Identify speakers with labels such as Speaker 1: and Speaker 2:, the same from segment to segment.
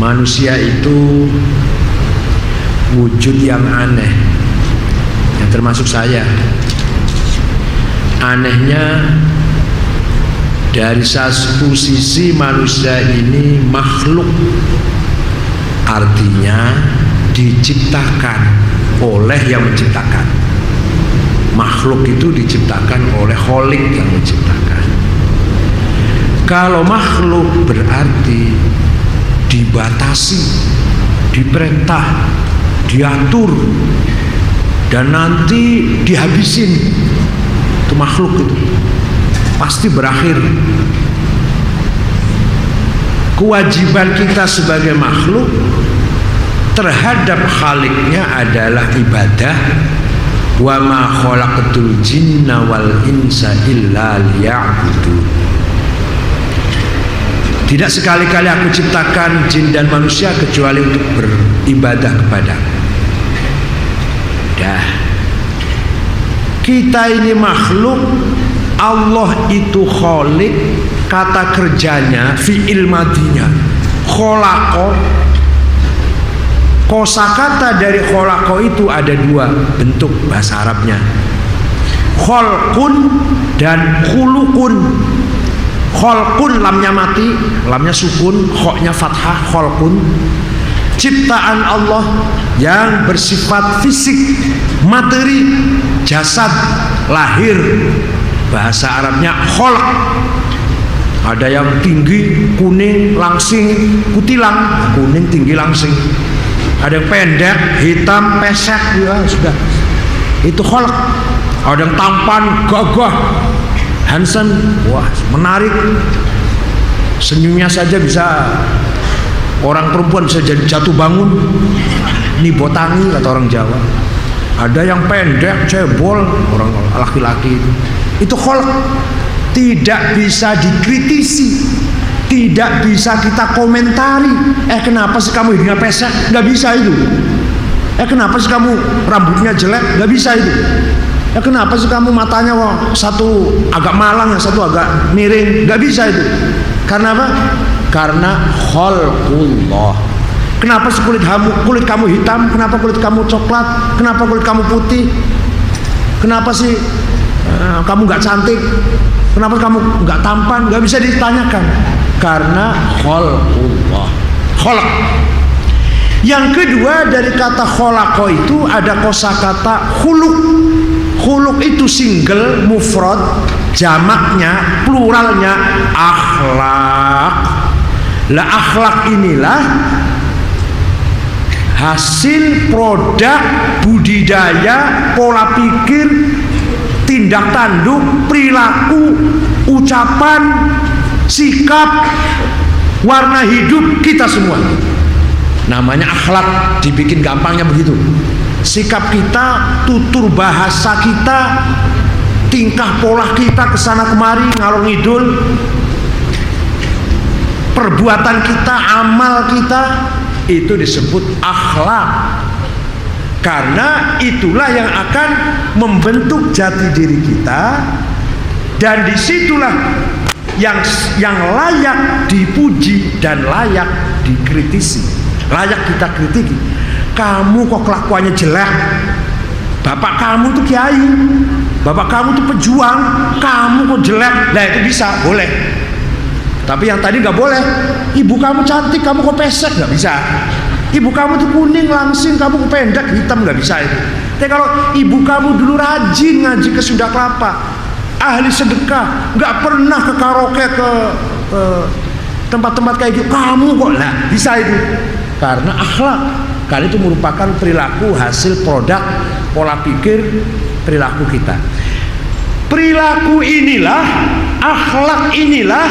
Speaker 1: Manusia itu wujud yang aneh, yang termasuk saya. Anehnya, dari satu sisi manusia ini makhluk, artinya diciptakan oleh yang menciptakan. Makhluk itu diciptakan oleh Khalik yang menciptakan. Kalau makhluk berarti dibatasi, diperintah, diatur, dan nanti dihabisin. Itu makhluk itu pasti berakhir. Kewajiban kita sebagai makhluk terhadap Khaliknya adalah ibadah. Wa ma khalaqatul jinna wal insa illa liya'budun. Tidak sekali-kali aku ciptakan jin dan manusia kecuali untuk beribadah kepadaku. Dah. Kita ini makhluk, Allah itu Khalik, kata kerjanya fi'il madinya kholako. Kosakata dari kholako itu ada dua bentuk bahasa Arabnya, kholkun dan khulukun. Kholkun lamnya mati, lamnya sukun, khoknya fathah, kholkun. Ciptaan Allah yang bersifat fisik, materi, jasad, lahir. Bahasa Arabnya kholq. Ada yang tinggi, kuning, langsing, kutilang. Kuning, tinggi, langsing. Ada yang pendek, hitam, pesek, ya sudah. Itu kholq. Ada yang tampan, gagah, handsome, wah menarik. Senyumnya saja bisa, orang perempuan bisa jadi jatuh bangun. Ini botangi kata orang Jawa. Ada yang pendek, cebol, orang laki-laki itu kholq. Tidak bisa dikritisi, tidak bisa kita komentari. Kenapa sih kamu hidungnya pesek? Nggak bisa itu. Kenapa sih kamu rambutnya jelek? Nggak bisa itu. Kenapa sih kamu matanya satu agak malang, yang satu agak miring? Nggak bisa itu. Karena apa? Karena kholqullah. Kenapa sih kulit kamu hitam? Kenapa kulit kamu coklat? Kenapa kulit kamu putih? Kenapa sih kamu nggak cantik? Kenapa kamu nggak tampan? Nggak bisa ditanyakan. Karena kholqullah. Kholq. Yang kedua dari kata kholaqo itu ada kosakata khuluq. Khuluq itu single, mufrad, jamaknya, pluralnya akhlak. Lah akhlak inilah hasil produk budidaya, pola pikir, tindak tanduk, perilaku, ucapan, sikap, warna hidup kita semua. Namanya akhlak, dibikin gampangnya begitu. Sikap kita, tutur bahasa kita, tingkah pola kita kesana kemari, ngalor ngidul, perbuatan kita, amal kita, itu disebut akhlak. Karena itulah yang akan membentuk jati diri kita, dan disitulah yang layak dipuji dan layak dikritisi, layak kita kritiki. Kamu kok kelakuannya jelek? Bapak kamu tuh kiai, bapak kamu tuh pejuang, kamu kok jelek? Nah itu bisa, boleh. Tapi yang tadi nggak boleh. Ibu kamu cantik, kamu kok pesek? Nggak bisa. Ibu kamu tuh kuning, langsing, kamu kok pendek, hitam? Nggak bisa itu. Tapi kalau ibu kamu dulu rajin ngaji ke Sunda Kelapa, ahli sedekah, nggak pernah ke karaoke, ke tempat-tempat kayak gitu, kamu kok lah bisa itu. Karena akhlak, karena itu merupakan perilaku hasil produk pola pikir perilaku kita. Perilaku inilah, akhlak inilah,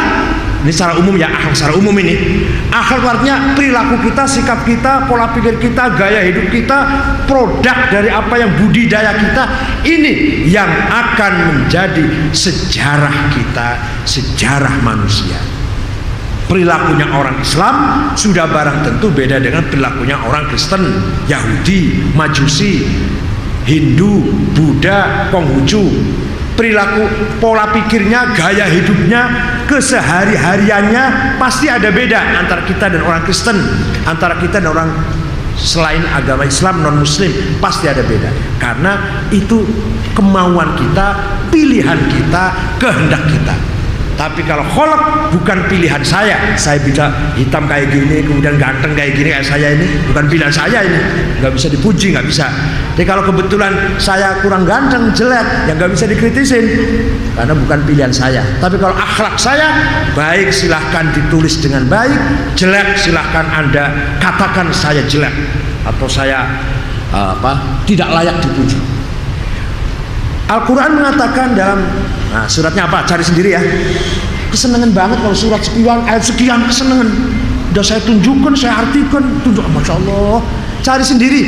Speaker 1: ini secara umum ya, akhlak secara umum ini. Akhlak artinya perilaku kita, sikap kita, pola pikir kita, gaya hidup kita, produk dari apa yang budidaya kita. Ini yang akan menjadi sejarah kita, sejarah manusia. Perilakunya orang Islam sudah barang tentu beda dengan perilakunya orang Kristen, Yahudi, Majusi, Hindu, Buddha, Konghucu. perilaku, pola pikirnya, gaya hidupnya, kesehari-hariannya pasti ada beda antara kita dan orang Kristen, antara kita dan orang selain agama Islam, non Muslim, pasti ada beda. Karena itu kemauan kita, pilihan kita, kehendak kita. Tapi kalau kholak bukan pilihan saya bisa hitam kayak gini, kemudian ganteng kayak gini kayak saya ini, bukan pilihan saya ini, nggak bisa dipuji, nggak bisa. Jadi kalau kebetulan saya kurang ganteng, jelek, ya nggak bisa dikritisin, karena bukan pilihan saya. Tapi kalau akhlak saya baik, silahkan ditulis dengan baik. Jelek, silahkan Anda katakan saya jelek atau saya tidak layak dipuji. Al-Quran mengatakan dalam suratnya apa? Cari sendiri ya. Kesenangan banget kalau surat sekian, ayat sekian, kesenangan. Udah saya tunjukkan, saya artikan, tunjuk, masya Allah. Cari sendiri.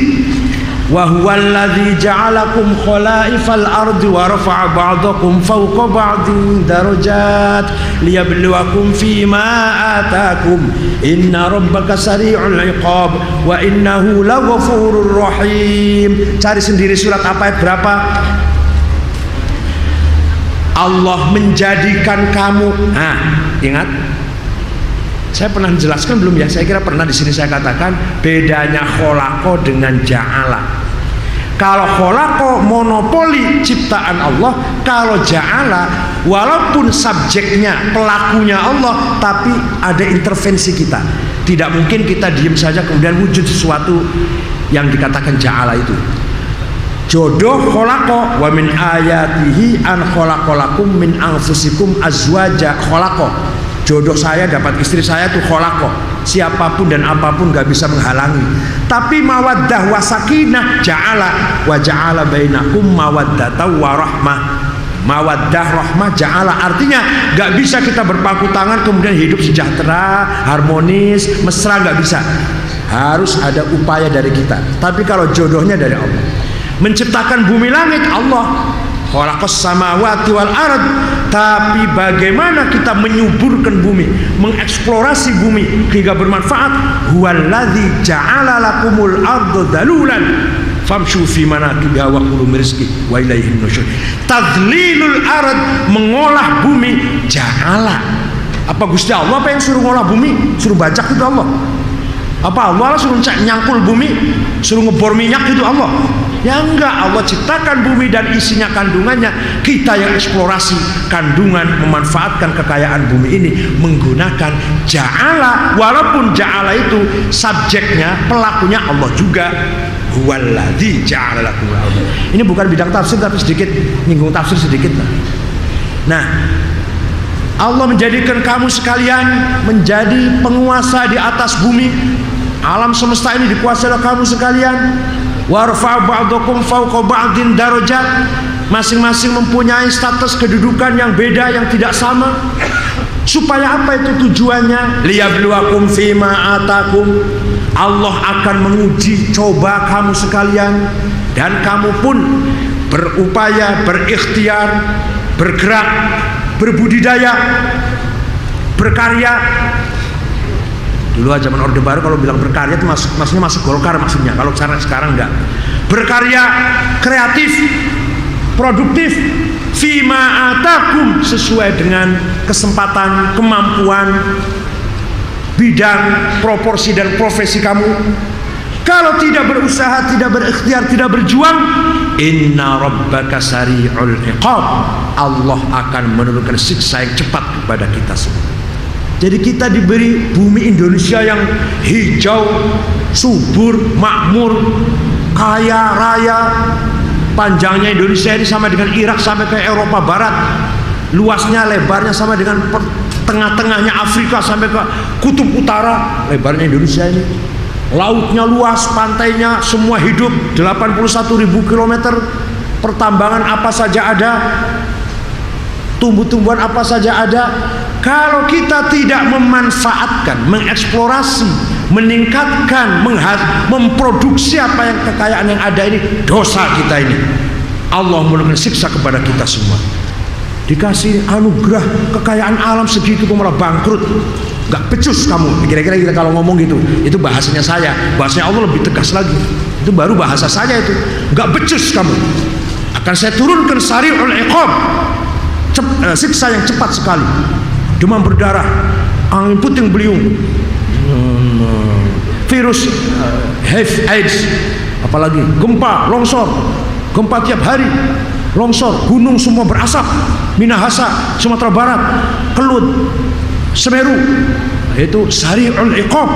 Speaker 1: Wa huwallazi ja'alakum khalaifal ardi wa rafa'a ba'dakum fawqa ba'din darajat liyabluwakum fima atakum inna rabbaka sari'ul iqab wa innahu laghafurur rahim. Cari sendiri surat apa, ayat berapa? Allah menjadikan kamu. Ingat, saya pernah menjelaskan belum ya? Saya kira pernah. Di sini saya katakan bedanya kholako dengan ja'ala. Kalau kholako monopoli ciptaan Allah, kalau ja'ala walaupun subjeknya, pelakunya Allah, tapi ada intervensi kita. Tidak mungkin kita diam saja kemudian wujud sesuatu yang dikatakan ja'ala itu. Jodoh kholako, wa min ayatihi an kholakolakum min anfusikum azwaja kholako. Jodoh saya dapat istri saya itu kholako. Siapapun dan apapun gak bisa menghalangi. Tapi mawaddah wa sakinah ja'ala, wa ja'ala bainakum mawaddata wa rahmah. Mawaddah rahmah ja'ala, artinya gak bisa kita berpangku tangan kemudian hidup sejahtera, harmonis, mesra, gak bisa. Harus ada upaya dari kita. Tapi kalau jodohnya dari Allah. Menciptakan bumi langit Allah, khalaqas samawati wal ard. Tapi bagaimana kita menyuburkan bumi, mengeksplorasi bumi hingga bermanfaat? Huwallazi ja'ala lakumul arda dalulan famshu fi manakibiha wa kulu min rizqihi wa ilaihin nusyur. Tadlilul ard, mengolah bumi, ja'ala. Apa Gusti Allah apa yang suruh ngolah bumi? Suruh bajak itu Allah? Apa Allah suruh nyangkul bumi, suruh ngebor minyak itu Allah? Ya enggak, Allah ciptakan bumi dan isinya kandungannya. Kita yang eksplorasi kandungan, memanfaatkan kekayaan bumi ini menggunakan ja'ala. Walaupun ja'ala itu subjeknya, pelakunya Allah juga. Huwallazi ja'ala lakum al-ardha. Ini bukan bidang tafsir tapi sedikit nyinggung tafsir sedikit. Nah, Allah menjadikan kamu sekalian menjadi penguasa di atas bumi. Alam semesta ini dikuasai oleh kamu sekalian. Warfa' ba'dakum fawqa ba'din darajat. Masing-masing mempunyai status kedudukan yang beda, yang tidak sama. Supaya apa itu tujuannya? Liyabluwakum fima atakum. Allah akan menguji, coba kamu sekalian, dan kamu pun berupaya, berikhtiar, bergerak, berbudidaya, berkarya. Dulu zaman Orde Baru kalau bilang berkarya itu maksudnya masuk Golkar maksudnya. Kalau sekarang enggak. Berkarya, kreatif, produktif, fima atakum, sesuai dengan kesempatan, kemampuan, bidang, proporsi dan profesi kamu. Kalau tidak berusaha, tidak berikhtiar, tidak berjuang, inna rabbaka sari'ul iqab. Allah akan menurunkan siksa yang cepat kepada kita semua. Jadi kita diberi bumi Indonesia yang hijau, subur, makmur, kaya raya. Panjangnya Indonesia ini sama dengan Irak sampai ke Eropa Barat. Luasnya, lebarnya sama dengan tengah-tengahnya Afrika sampai ke kutub utara. Lebarnya Indonesia ini. Lautnya luas, pantainya semua hidup, 81.000 km. Pertambangan apa saja ada, tumbuh-tumbuhan apa saja ada. Kalau kita tidak memanfaatkan, mengeksplorasi, meningkatkan, memproduksi apa yang kekayaan yang ada ini, dosa kita ini. Allah menurunkan siksa kepada kita semua. Dikasih anugerah kekayaan alam segitu kok malah bangkrut. Gak becus kamu. Kira-kira kita kalau ngomong gitu, itu bahasanya saya. Bahasanya Allah lebih tegas lagi. Itu baru bahasa saya itu. Gak becus kamu. Akan saya turunkan sari'ul iqab, siksa yang cepat sekali. Demam berdarah, angin puting beliung, virus HIV, AIDS, apalagi gempa, longsor, gempa tiap hari, longsor, gunung semua berasap, Minahasa, Sumatera Barat, Kelut, Semeru. Itu sari'ul iqab.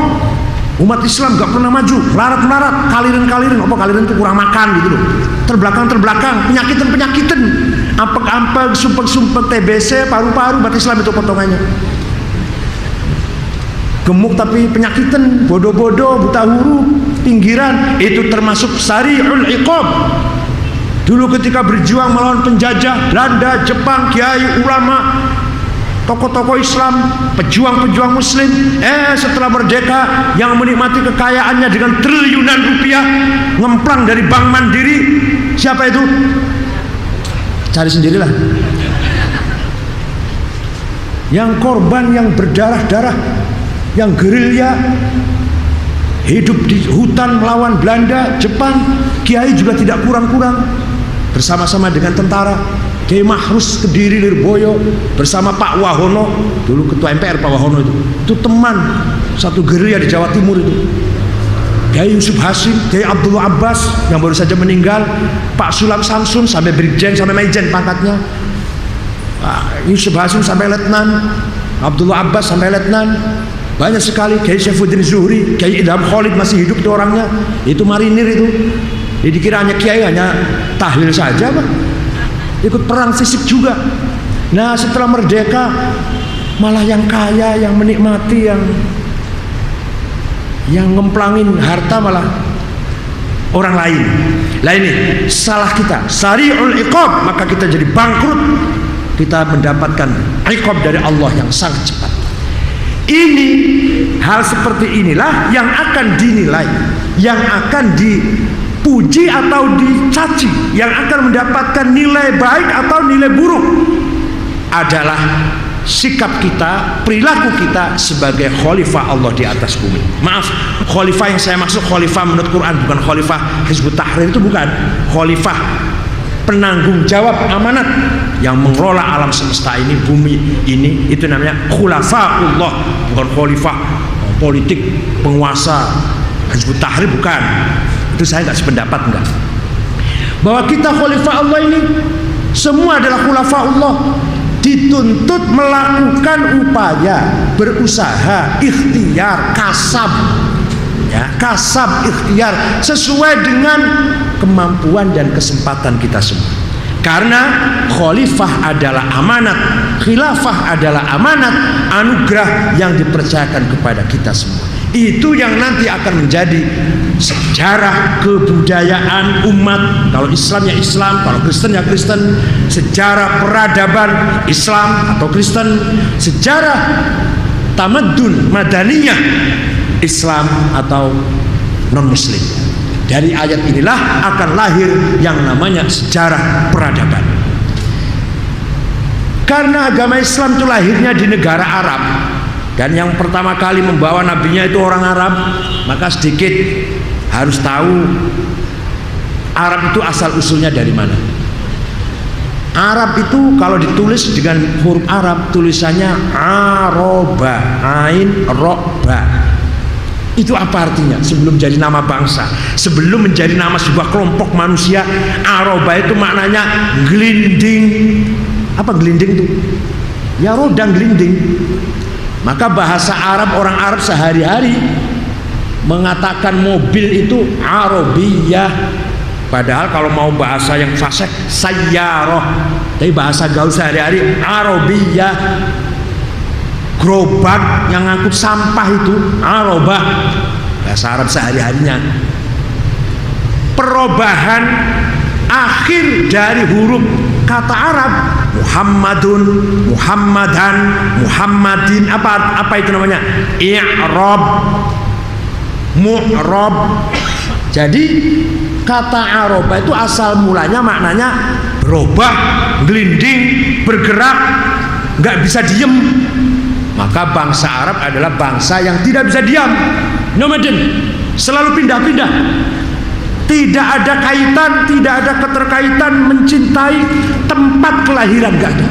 Speaker 1: Umat Islam gak pernah maju, melarat-melarat, kalirin-kalirin, apa kalirin itu kurang makan gitu loh. Terbelakang, penyakitan, ampek-ampek, sumpek-sumpek, TBC, paru-paru, umat Islam itu potongannya. Gemuk tapi penyakitan, bodoh-bodoh, buta huruf, pinggiran, itu termasuk sari'ul iqab. Dulu ketika berjuang melawan penjajah, Belanda, Jepang, kiai, ulama, tokoh-tokoh Islam, pejuang-pejuang muslim, setelah merdeka yang menikmati kekayaannya dengan triliunan rupiah ngemplang dari Bank Mandiri, siapa itu? Cari sendirilah. Yang korban, yang berdarah-darah, yang gerilya, hidup di hutan melawan Belanda, Jepang, kiai juga tidak kurang-kurang, bersama-sama dengan tentara. Kiai Mahrus Kediri Lirboyo bersama Pak Wahono, dulu ketua MPR Pak Wahono itu teman satu gerilya di Jawa Timur itu. Kiai Yusuf Hasim, Kiai Abdullah Abbas yang baru saja meninggal, Pak Sulam Samsun sampai Brigjen sampai Maijen pangkatnya, Pak Yusuf Hasim sampai Letnan, Abdullah Abbas sampai Letnan, banyak sekali. Kiai Syaifuddin Zuhri, Kiai Idham Khalid masih hidup itu orangnya, itu marinir itu. Jadi dikira hanya kiai, hanya tahlil saja Pak, ikut perang fisik juga. Nah setelah merdeka malah yang kaya, yang menikmati, yang ngemplangin harta malah orang lain. Lah ini salah kita, sari'ul iqab, maka kita jadi bangkrut. Kita mendapatkan iqab dari Allah yang sangat cepat. Ini hal seperti inilah yang akan dinilai, yang akan dipuji atau dicaci, yang akan mendapatkan nilai baik atau nilai buruk adalah sikap kita, perilaku kita sebagai khalifah Allah di atas bumi. Maaf, khalifah yang saya maksud khalifah menurut Quran, bukan khalifah Hizbut Tahrir, itu bukan. Khalifah penanggung jawab amanat yang mengelola alam semesta ini, bumi ini, itu namanya khulafaullah, bukan khalifah politik penguasa Hizbut Tahrir, bukan. Itu saya nggak sependapat, enggak. Bahwa kita khalifah Allah ini semua adalah khalifah Allah, dituntut melakukan upaya, berusaha, ikhtiar, kasab, ya, kasab, ikhtiar sesuai dengan kemampuan dan kesempatan kita semua. Karena khalifah adalah amanat, khilafah adalah amanat, anugerah yang dipercayakan kepada kita semua. Itu yang nanti akan menjadi sejarah kebudayaan umat. Kalau Islam ya Islam, kalau Kristen ya Kristen. Sejarah peradaban Islam atau Kristen, sejarah tamadun madaniyah Islam atau non Muslim. Dari ayat inilah akan lahir yang namanya sejarah peradaban. Karena agama Islam itu lahirnya di negara Arab, dan yang pertama kali membawa nabinya itu orang Arab, maka sedikit harus tahu Arab itu asal usulnya dari mana. Arab itu kalau ditulis dengan huruf Arab tulisannya Aroba, Ain Roba. Itu apa artinya? Sebelum jadi nama bangsa, sebelum menjadi nama sebuah kelompok manusia, Aroba itu maknanya gelinding. Apa gelinding itu? Ya rodang gelinding. Maka bahasa Arab, orang Arab sehari-hari mengatakan mobil itu Arabiyah. Padahal kalau mau bahasa yang fasih sayyarah, tapi bahasa gaul sehari-hari Arabiyah. Gerobak yang ngangkut sampah itu Arabah, bahasa Arab sehari-harinya. Perubahan akhir dari huruf kata Arab Muhammadun, Muhammadan, Muhammadin, apa itu namanya? I'rab, mu'rab. Jadi kata Arabah itu asal mulanya maknanya berubah, gelinding, bergerak, nggak bisa diem. Maka bangsa Arab adalah bangsa yang tidak bisa diam, nomaden, selalu pindah-pindah. Tidak ada kaitan, tidak ada keterkaitan mencintai tempat kelahiran, gak ada.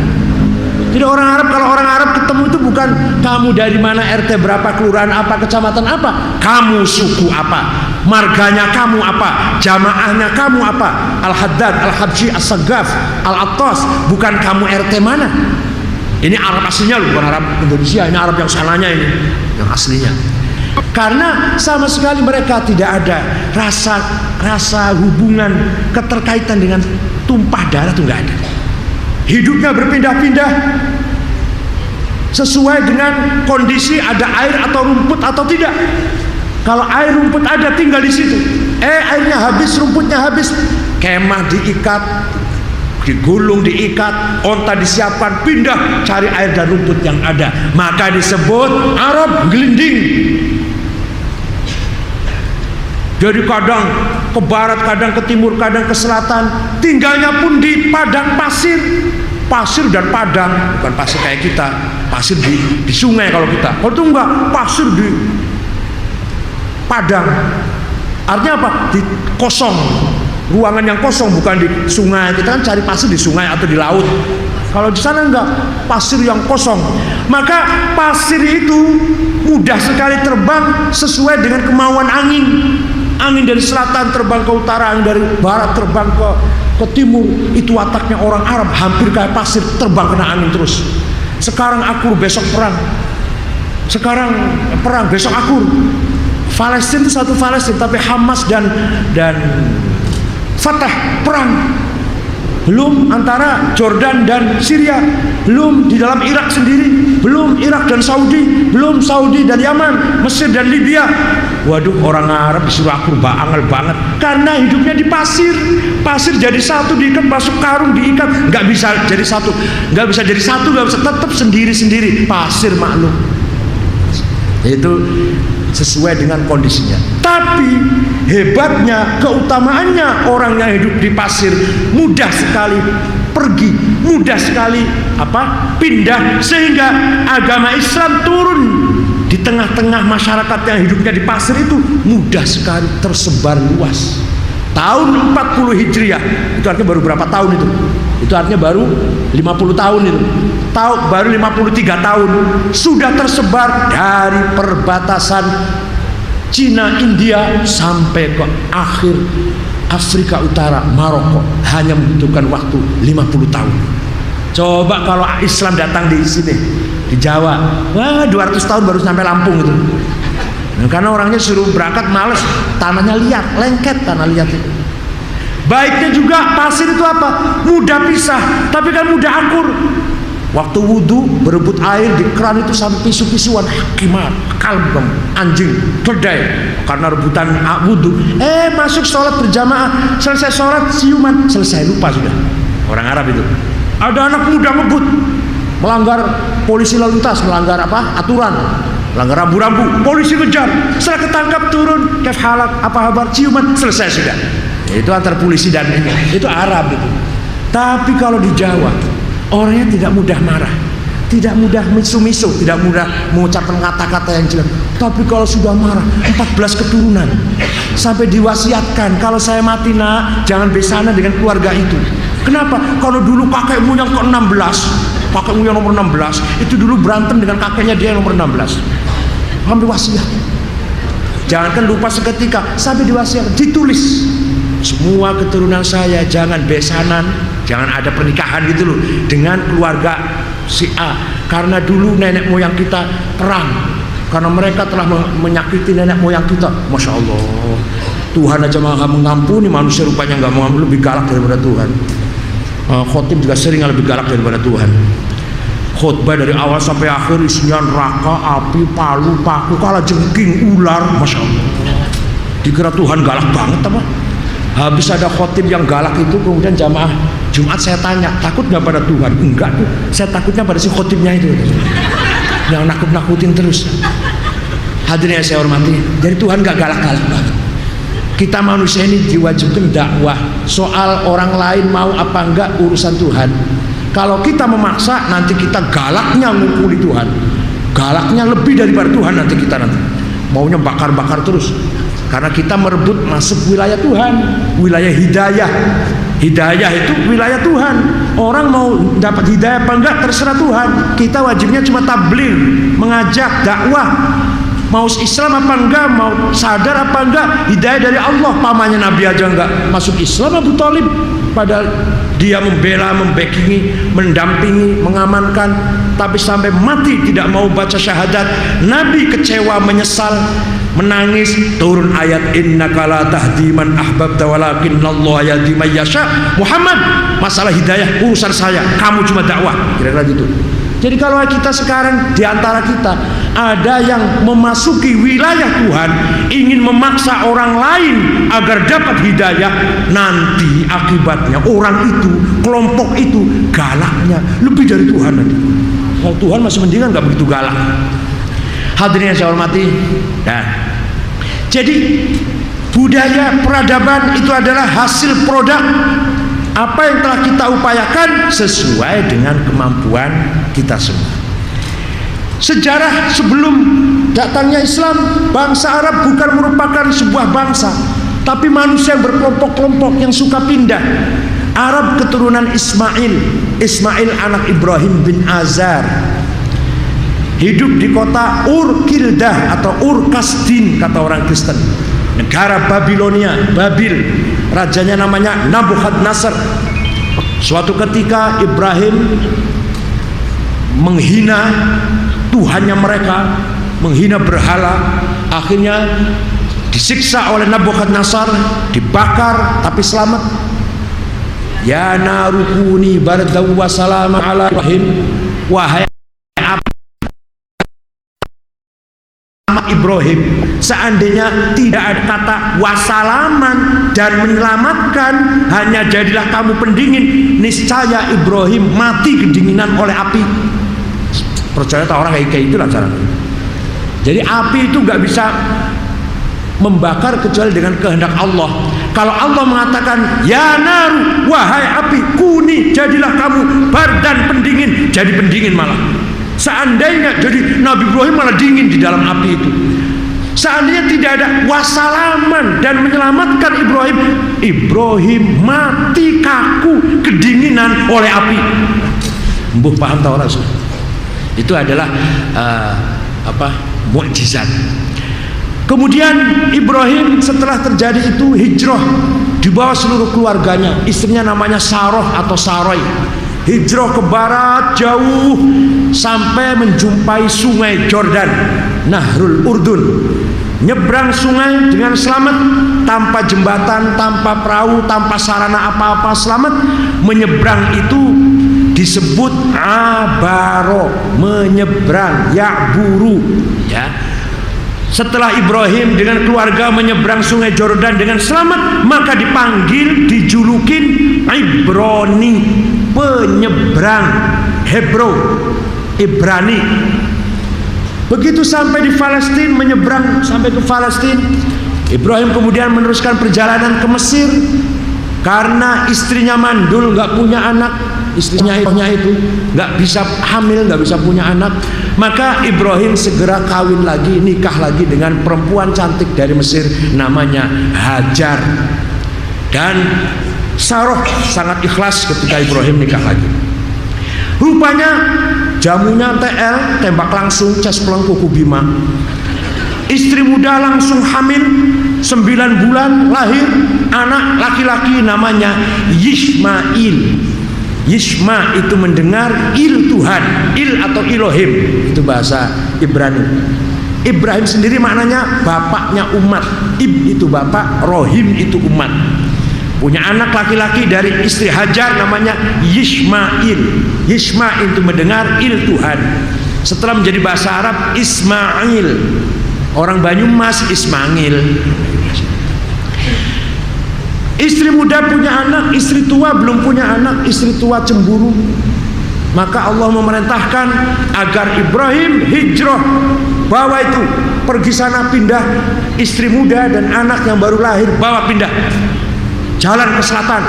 Speaker 1: Jadi orang Arab, kalau orang Arab ketemu itu bukan kamu dari mana, RT berapa, kelurahan apa, kecamatan apa, kamu suku apa, marganya kamu apa, jamaahnya kamu apa, Al-Haddad, Al-Habsyi, As-Saggaf, Al-Attas, bukan kamu RT mana. Ini Arab aslinya loh, bukan Arab Indonesia, ini Arab yang sananya ini, yang aslinya. Karena sama sekali mereka tidak ada rasa hubungan, keterkaitan dengan tumpah darah itu nggak ada. Hidupnya berpindah-pindah sesuai dengan kondisi, ada air atau rumput atau tidak. Kalau air rumput ada, tinggal di situ. Airnya habis, rumputnya habis, kemah diikat, digulung, diikat, onta disiapkan, pindah cari air dan rumput yang ada. Maka disebut Arab gelinding. Jadi kadang ke barat, kadang ke timur, kadang ke selatan. Tinggalnya pun di padang pasir. Pasir dan padang, bukan pasir kayak kita. Pasir di sungai kalau kita. Kalau itu enggak, pasir di padang. Artinya apa? Di kosong. Ruangan yang kosong, bukan di sungai. Kita kan cari pasir di sungai atau di laut. Kalau di sana enggak, pasir yang kosong. Maka pasir itu mudah sekali terbang sesuai dengan kemauan angin. Angin dari selatan terbang ke utara, angin dari barat terbang ke timur. Itu wataknya orang Arab, hampir kayak pasir, terbang kena angin terus. Sekarang akur, besok perang. Sekarang perang, besok akur. Palestina itu satu Palestina, tapi Hamas dan Fatah perang. Belum antara Jordan dan Syria, belum di dalam Irak sendiri, belum Irak dan Saudi, belum Saudi dan Yaman, Mesir dan Libya. Waduh, orang Arab disuruh akur angel banget, karena hidupnya di pasir. Pasir jadi satu, diikat, masuk karung, diikat, nggak bisa jadi satu, nggak bisa jadi satu, nggak bisa, tetap sendiri-sendiri. Pasir maklum, itu sesuai dengan kondisinya. Tapi hebatnya, keutamaannya, orang yang hidup di pasir mudah sekali pergi, mudah sekali pindah, sehingga agama Islam turun di tengah-tengah masyarakat yang hidupnya di pasir itu mudah sekali tersebar luas. Tahun 40 Hijriah, itu artinya baru berapa tahun itu? Itu artinya baru 50 tahun itu. Baru 53 tahun sudah tersebar dari perbatasan Cina, India sampai ke akhir Afrika Utara, Maroko, hanya membutuhkan waktu 50 tahun. Coba kalau Islam datang di sini, di Jawa, 200 tahun baru sampai Lampung itu. Karena orangnya suruh berangkat males, tanahnya liat, lengket tanah liat itu. Baiknya juga pasir itu apa? Mudah pisah, tapi kan mudah akur. Waktu wudhu berebut air di keran itu sampai pisu-pisuan, hakimah, kalbem, anjing, keledai, karena rebutan wudhu. Masuk sholat berjamaah, selesai sholat siuman, selesai, lupa sudah. Orang Arab itu. Ada anak muda ngebut, melanggar polisi lalu lintas, melanggar aturan, melanggar rambu-rambu, polisi kejar, setelah ketangkap turun, kef halak, apa kabar, ciuman, selesai sudah. Itu antar polisi dan itu Arab itu. Tapi kalau di Jawa, orangnya tidak mudah marah, tidak mudah misu-misu, tidak mudah mengucapkan kata-kata yang jelek. Tapi kalau sudah marah, 14 keturunan sampai diwasiatkan, kalau saya mati nak, jangan besanan dengan keluarga itu. Kenapa? Kalau dulu kakekmu yang ke-16, kakekmu yang nomor 16 itu dulu berantem dengan kakeknya dia yang nomor 16. Ambil wasiat. Jangankan lupa seketika, sampai diwasiatkan, ditulis. Semua keturunan saya jangan besanan, jangan ada pernikahan gitu loh dengan keluarga si A, karena dulu nenek moyang kita perang, karena mereka telah menyakiti nenek moyang kita. Masya Allah, Tuhan aja maha mengampuni, manusia rupanya nggak mau, lebih galak daripada Tuhan. Khotib juga sering lebih galak daripada Tuhan. Khotbah dari awal sampai akhir isinya neraka, api, palu, paku, kala jengking, ular. Masya Allah, dikira Tuhan galak banget apa? Habis ada khotib yang galak itu, kemudian jamaah Jumat saya tanya, takut nggak pada Tuhan? Enggak tuh, saya takutnya pada si khotibnya itu yang nakut-nakutin terus. Hadirin yang saya hormati, jadi Tuhan nggak galak-galak banget. Kita manusia ini diwajibkan dakwah. Soal orang lain mau apa enggak urusan Tuhan. Kalau kita memaksa, nanti kita galaknya ngukuli Tuhan, galaknya lebih daripada Tuhan. Nanti kita maunya bakar-bakar terus. karena kita merebut masuk wilayah Tuhan, wilayah hidayah. Hidayah itu wilayah Tuhan. Orang mau dapat hidayah apa enggak terserah Tuhan. Kita wajibnya cuma tabligh, mengajak, dakwah. Mau Islam apa enggak, mau sadar apa enggak, hidayah dari Allah. Pamannya Nabi aja enggak masuk Islam, Abu Thalib, padahal dia membela, membackingi, mendampingi, mengamankan, tapi sampai mati tidak mau baca syahadat. Nabi kecewa, menyesal, menangis, turun ayat innaka la tahdi man ahbabta walakinallaha yahdi may yasha. Muhammad, masalah hidayah urusan saya, kamu cuma dakwah, kira-kira gitu. Jadi kalau kita sekarang di antara kita ada yang memasuki wilayah Tuhan, ingin memaksa orang lain agar dapat hidayah, nanti akibatnya orang itu, kelompok itu galaknya lebih dari Tuhan nanti. Kalau Tuhan masih mendingan nggak begitu galak. Hadirin yang saya hormati, nah, jadi budaya peradaban itu adalah hasil produk apa yang telah kita upayakan sesuai dengan kemampuan kita semua. Sejarah sebelum datangnya Islam, bangsa Arab bukan merupakan sebuah bangsa, tapi manusia yang berkelompok-kelompok yang suka pindah. Arab keturunan Ismail, Ismail anak Ibrahim bin Azar, hidup di kota Ur-Kildah atau Ur-Kasdin kata orang Kristen, negara Babilonia, Babil. Rajanya namanya Nabukhadnezzar. Suatu ketika Ibrahim menghina Tuhannya mereka, menghina berhala, akhirnya disiksa oleh Nabukhadnezzar, dibakar tapi selamat. Ya narukuni bardaw wa salam ala Ibrahim, wahai Ibrahim, seandainya tidak ada kata wasalaman dan menyelamatkan, hanya jadilah kamu pendingin, niscaya Ibrahim mati kedinginan oleh api. Percaya tak orang kayak itulah caranya. Jadi api itu nggak bisa membakar kecuali dengan kehendak Allah. Kalau Allah mengatakan ya naru, wahai api, kuni, jadilah kamu bardan, pendingin, jadi pendingin malah. Seandainya jadi Nabi Ibrahim malah dingin di dalam api itu. Seandainya tidak ada wasalaman dan menyelamatkan Ibrahim, Ibrahim mati kaku kedinginan oleh api. Mbuh paham tak orang? Itu adalah mukjizat. Kemudian Ibrahim setelah terjadi itu hijrah, dibawa seluruh keluarganya. Istrinya namanya Sarah atau Sarai. Hijrah ke barat jauh sampai menjumpai sungai Jordan, Nahrul Urdun. Nyebrang sungai dengan selamat, tanpa jembatan, tanpa perahu, tanpa sarana apa-apa, selamat. Menyebrang itu disebut abaro, menyeberang, ya'buru, ya. Setelah Ibrahim dengan keluarga menyeberang sungai Jordan dengan selamat, maka dipanggil, dijulukin Ibrani, penyeberang, Hebrew, Ibrani. Begitu sampai di Palestina, menyeberang sampai ke Palestina, Ibrahim kemudian meneruskan perjalanan ke Mesir. Karena istrinya mandul, nggak punya anak, istrinya itu nggak bisa hamil, nggak bisa punya anak, maka Ibrahim segera kawin lagi, nikah lagi dengan perempuan cantik dari Mesir namanya Hajar. Dan Sarah sangat ikhlas ketika Ibrahim nikah lagi. Rupanya jamunya TL, tembak langsung, cespleng kuku bima. Istri muda langsung hamil, 9 bulan lahir anak laki-laki namanya Yishmail. Yishma itu mendengar, il Tuhan, il atau Elohim, itu bahasa Ibrani. Ibrahim sendiri maknanya bapaknya umat. Ib itu bapak, Rohim itu umat. Punya anak laki-laki dari istri Hajar namanya Yishmail. Yishmail itu mendengar, il Tuhan. Setelah menjadi bahasa Arab Ismail. Orang Banyumas Ismail. Istri muda punya anak, istri tua belum punya anak, istri tua cemburu. Maka Allah memerintahkan agar Ibrahim hijrah, bawa itu pergi sana, pindah istri muda dan anak yang baru lahir, bawa pindah jalan ke selatan.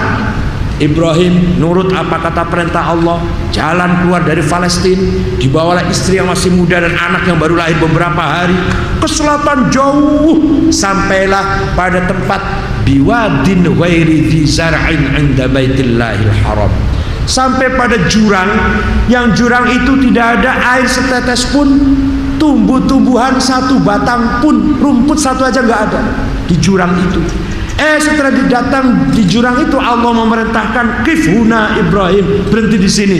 Speaker 1: Ibrahim nurut apa kata perintah Allah, jalan keluar dari Palestina, dibawalah istri yang masih muda dan anak yang baru lahir beberapa hari ke selatan jauh, sampailah pada tempat biwadin ghairi dzi zar'in 'inda baitillahil haram. Sampai pada jurang, yang jurang itu tidak ada air setetes pun, tumbuh-tumbuhan satu batang pun, rumput satu aja nggak ada di jurang itu. Setelah didatang di jurang itu, Allah memerintahkan kifhuna Ibrahim, berhenti di sini.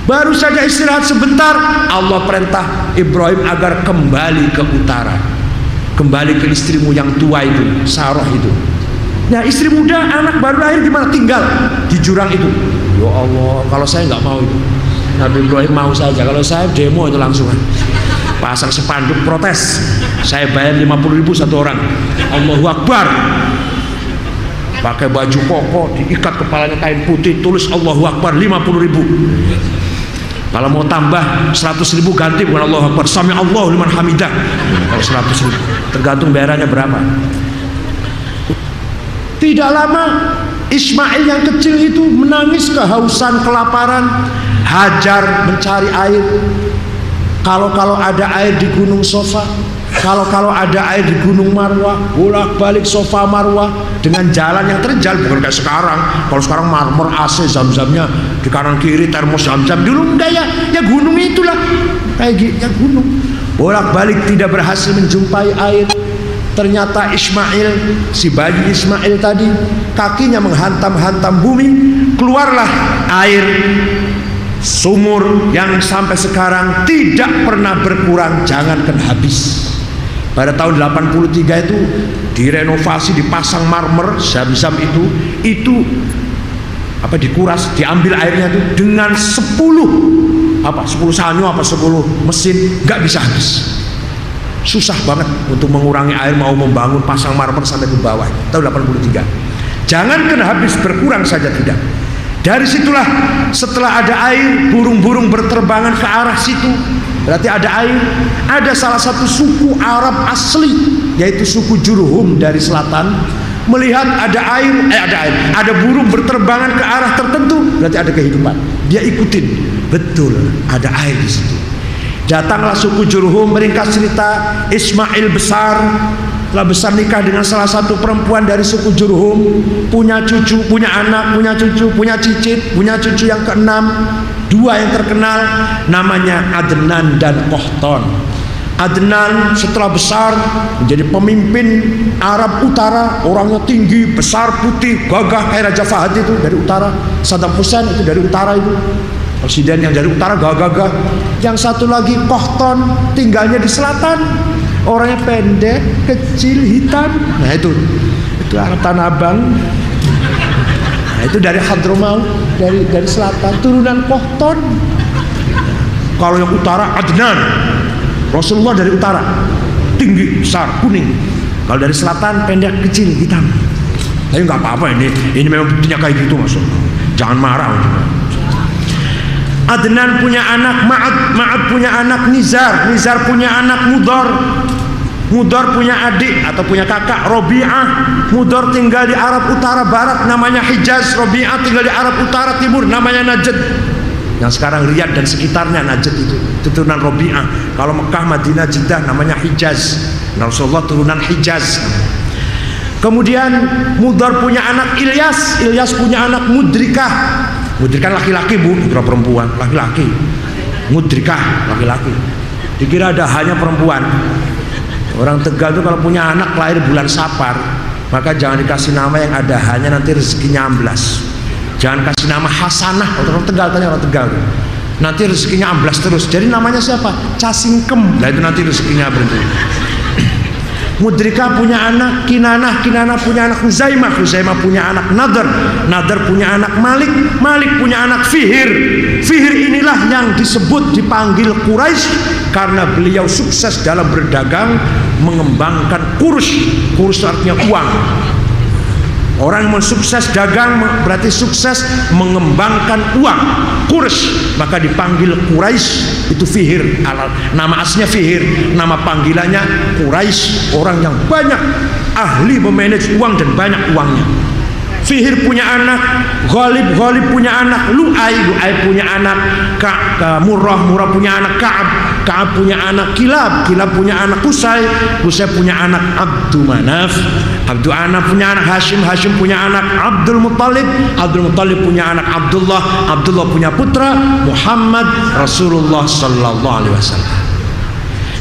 Speaker 1: Baru saja istirahat sebentar, Allah perintah Ibrahim agar kembali ke utara, kembali ke istrimu yang tua itu, Sarah itu. Nah, istri muda, anak baru lahir gimana? Tinggal di jurang itu. Ya Allah, kalau saya nggak mau itu. Nabi Ibrahim mau saja, kalau saya demo itu langsung pasang spanduk protes, saya bayar 50.000 satu orang. Allahu Akbar, pakai baju koko, diikat kepalanya kain putih, tulis Allahu Akbar 50.000. Kalau mau tambah 100.000 ganti, bukan Allahu Akbar, Sami Allahu liman hamidah. Kalau 100.000 tergantung bayarannya berapa. Tidak lama Ismail yang kecil itu menangis kehausan, kelaparan. Hajar mencari air. Kalau ada air di Gunung Sofa, kalau ada air di Gunung Marwah, bolak-balik Sofa Marwah dengan jalan yang terjal, bukan kayak sekarang. Kalau sekarang marmer AC, zam-zamnya di kanan kiri, termos zam-zam. Dulu enggak ya gunung itulah kayak gitu, ya gunung. Bolak-balik tidak berhasil menjumpai air. Ternyata Ismail, si bayi Ismail tadi, kakinya menghantam-hantam bumi, keluarlah air sumur yang sampai sekarang tidak pernah berkurang, jangankan habis. Pada tahun 83 itu direnovasi, dipasang marmer, zam-zam itu dikuras, diambil airnya itu dengan 10 sanyo 10 mesin, nggak bisa habis. Susah banget untuk mengurangi air, mau membangun pasang marmer sampai ke bawah tahun 83. Jangankan habis, berkurang saja tidak. Dari situlah setelah ada air, burung-burung berterbangan ke arah situ, berarti ada air. Ada salah satu suku Arab asli, yaitu suku Jurhum dari selatan, melihat ada burung berterbangan ke arah tertentu, berarti ada kehidupan. Dia ikutin, betul ada air di situ. Datanglah suku Jurhum, meringkas cerita, Ismail besar, telah besar nikah dengan salah satu perempuan dari suku Jurhum, punya cucu, punya anak, punya cucu, punya cicit, punya cucu yang ke-6, 2 yang terkenal namanya Adnan dan Kohton. Adnan setelah besar menjadi pemimpin Arab Utara, orangnya tinggi, besar, putih, gagah kayak Raja Fahad itu dari utara. Saddam Hussein itu dari utara itu, presiden yang dari utara gagah-gagah. Yang satu lagi Kohton, tinggalnya di selatan, orangnya pendek, kecil, hitam. Nah itu Arab Tanah Abang. Nah itu dari Hadramaut, dari selatan, turunan Kohton. Kalau yang utara Adnan, Rasulullah dari utara, tinggi, besar, kuning. Kalau dari selatan pendek, kecil, hitam. Tapi nggak apa-apa, ini memang buktinya kayak gitu, Rasulullah. Jangan marah. Adnan punya anak Ma'ad punya anak Nizar punya anak Mudar punya adik atau punya kakak Robi'ah. Mudar tinggal di Arab Utara Barat, namanya Hijaz. Robi'ah tinggal di Arab Utara Timur, namanya Najd. Yang sekarang Riyadh dan sekitarnya Najd itu turunan Robi'ah. Kalau Mekah, Madinah, Jeddah namanya Hijaz. Rasulullah turunan Hijaz. Kemudian Mudar punya anak Ilyas punya anak Mudrikah. Mudrikah laki-laki, Bu, bukan perempuan, laki-laki. Mudrikah laki-laki. Dikira ada hanya perempuan. Orang Tegal itu kalau punya anak lahir bulan Sapar, maka jangan dikasih nama yang ada hanya, nanti rezekinya amblas. Jangan kasih nama Hasanah, orang Tegal, tanya orang Tegal, nanti rezekinya amblas terus. Jadi namanya siapa? Casingkem. Nah itu nanti rezekinya berhenti. Mudrikah punya anak Kinanah punya anak Huzaimah punya anak Nadar punya anak Malik punya anak Fihir inilah yang disebut, dipanggil Quraisy karena beliau sukses dalam berdagang, mengembangkan kurs artinya uang. Orang yang sukses dagang berarti sukses mengembangkan uang, kurs, maka dipanggil Quraisy. Itu Fihir, nama aslinya Fihir, nama panggilannya Quraisy, orang yang banyak ahli memanage uang dan banyak uangnya. Fihr punya anak, Ghalib punya anak, Lu'ay punya anak, Murrah punya anak, Ka'ab punya anak, Kilab punya anak, Qusay punya anak, Abdu Manaf punya anak, Hashim punya anak, Abdul Muttalib punya anak, Abdullah punya putra, Muhammad Rasulullah sallallahu alaihi wasallam.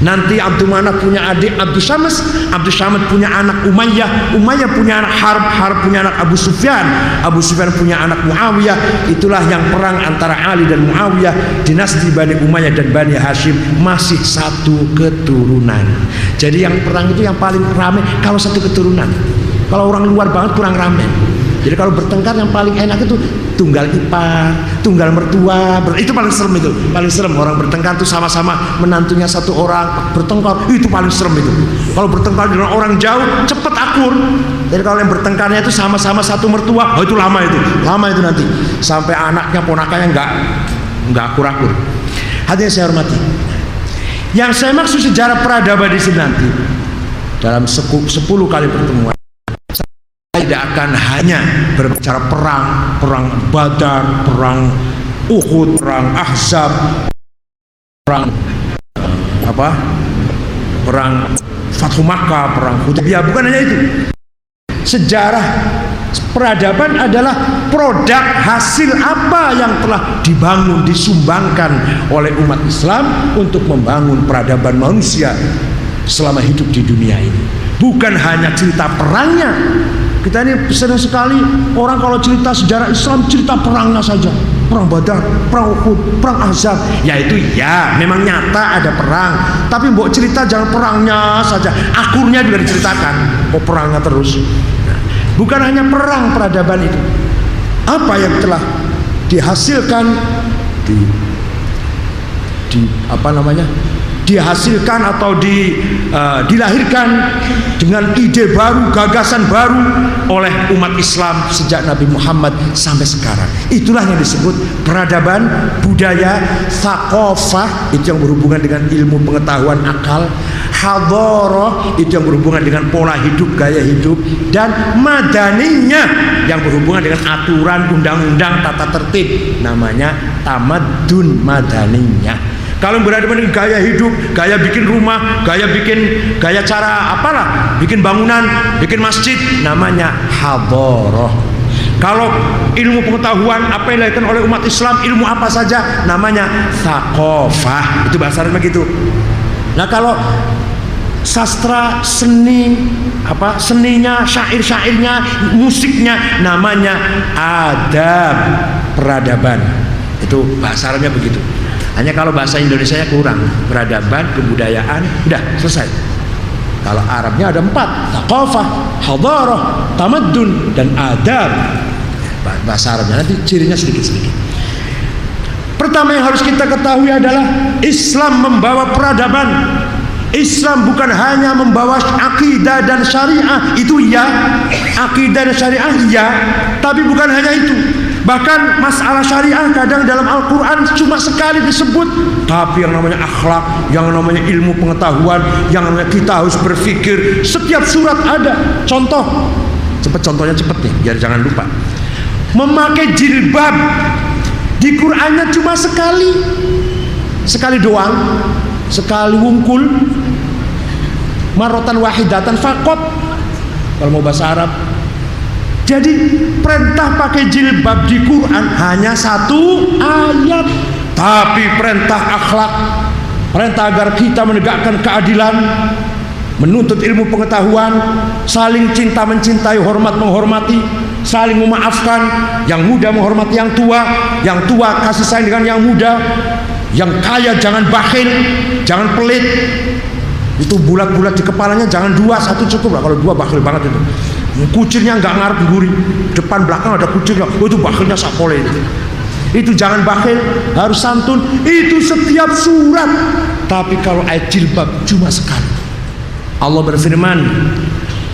Speaker 1: Nanti Abdul Manaf punya adik Abdul Samad punya anak Umayyah punya anak Harb punya anak Abu Sufyan punya anak Muawiyah. Itulah yang perang antara Ali dan Muawiyah, dinasti Bani Umayyah dan Bani Hashim, masih satu keturunan. Jadi yang perang itu yang paling ramai kalau satu keturunan. Kalau orang luar banget kurang ramai. Jadi kalau bertengkar yang paling enak itu tunggal ipar, tunggal mertua, itu paling serem itu. Paling serem orang bertengkar itu sama-sama menantunya satu orang bertengkar, itu paling serem itu. Kalau bertengkar dengan orang jauh cepet akur. Jadi kalau yang bertengkarnya itu sama-sama satu mertua, itu lama itu nanti sampai anaknya ponakannya nggak akur-akur. Hadirin saya hormati. Yang saya maksud sejarah peradaban di sini nanti dalam 10 kali pertemuan tidak akan hanya berbicara perang Badar, perang Uhud, perang Ahzab, perang Fathu Makkah, perang Hudaybiyah. Bukan hanya itu. Sejarah peradaban adalah produk hasil apa yang telah dibangun, disumbangkan oleh umat Islam untuk membangun peradaban manusia selama hidup di dunia ini. Bukan hanya cerita perangnya. Kita ini sering sekali orang kalau cerita sejarah Islam cerita perangnya saja, perang Badar, perang Uhud, perang Ahzab. Yaitu ya memang nyata ada perang, tapi mbok cerita jangan perangnya saja, akurnya juga diceritakan. Perangnya terus. Nah, bukan hanya perang peradaban itu. Apa yang telah dihasilkan dihasilkan atau dilahirkan dengan ide baru, gagasan baru oleh umat Islam sejak Nabi Muhammad sampai sekarang. Itulah yang disebut peradaban, budaya, thaqafah, itu yang berhubungan dengan ilmu pengetahuan akal, hadharah, itu yang berhubungan dengan pola hidup, gaya hidup, dan madaniyah yang berhubungan dengan aturan, undang-undang, tata tertib, namanya tamaddun madaniyah. Kalau berhadapan dengan gaya hidup, gaya bikin rumah, gaya cara bikin bangunan, bikin masjid, namanya hadharah. Kalau ilmu pengetahuan apa yang dilahirkan oleh umat Islam, ilmu apa saja, namanya thaqafah. Itu bahasa Arabnya gitu. Nah, kalau sastra, seninya, syair-syairnya, musiknya, namanya adab, peradaban. Itu bahasa Arabnya begitu. Hanya kalau bahasa Indonesianya kurang, peradaban, kebudayaan, udah selesai. Kalau Arabnya ada 4, thaqafah, hadharah, tamaddun, dan adab. Bahasa Arabnya nanti cirinya sedikit-sedikit. Pertama yang harus kita ketahui adalah Islam membawa peradaban. Islam bukan hanya membawa akidah dan syariah, itu ya, akidah dan syariah ya, tapi bukan hanya itu. Bahkan masalah syariah kadang dalam Al-Quran cuma sekali disebut, tapi yang namanya akhlak, yang namanya ilmu pengetahuan, yang namanya kita harus berpikir, setiap surat ada. Contohnya cepet nih, biar jangan lupa. Memakai jilbab di Qurannya cuma sekali doang, sekali wungkul, marotan wahidatan fakot kalau mau bahasa Arab. Jadi perintah pakai jilbab di Quran hanya 1 ayat, tapi perintah akhlak, perintah agar kita menegakkan keadilan, menuntut ilmu pengetahuan, saling cinta mencintai, hormat menghormati, saling memaafkan, yang muda menghormati yang tua kasih sayang dengan yang muda, yang kaya jangan bakhil, jangan pelit. Itu bulat-bulat di kepalanya jangan 2, 1 cukup lah. Kalau 2 bakhil banget itu. Kucirnya nggak ngarep gurih, depan belakang ada kucirnya, itu bakhilnya sakole itu. Itu jangan bakhil, harus santun. Itu setiap surat. Tapi kalau ayat jilbab cuma sekali. Allah berfirman,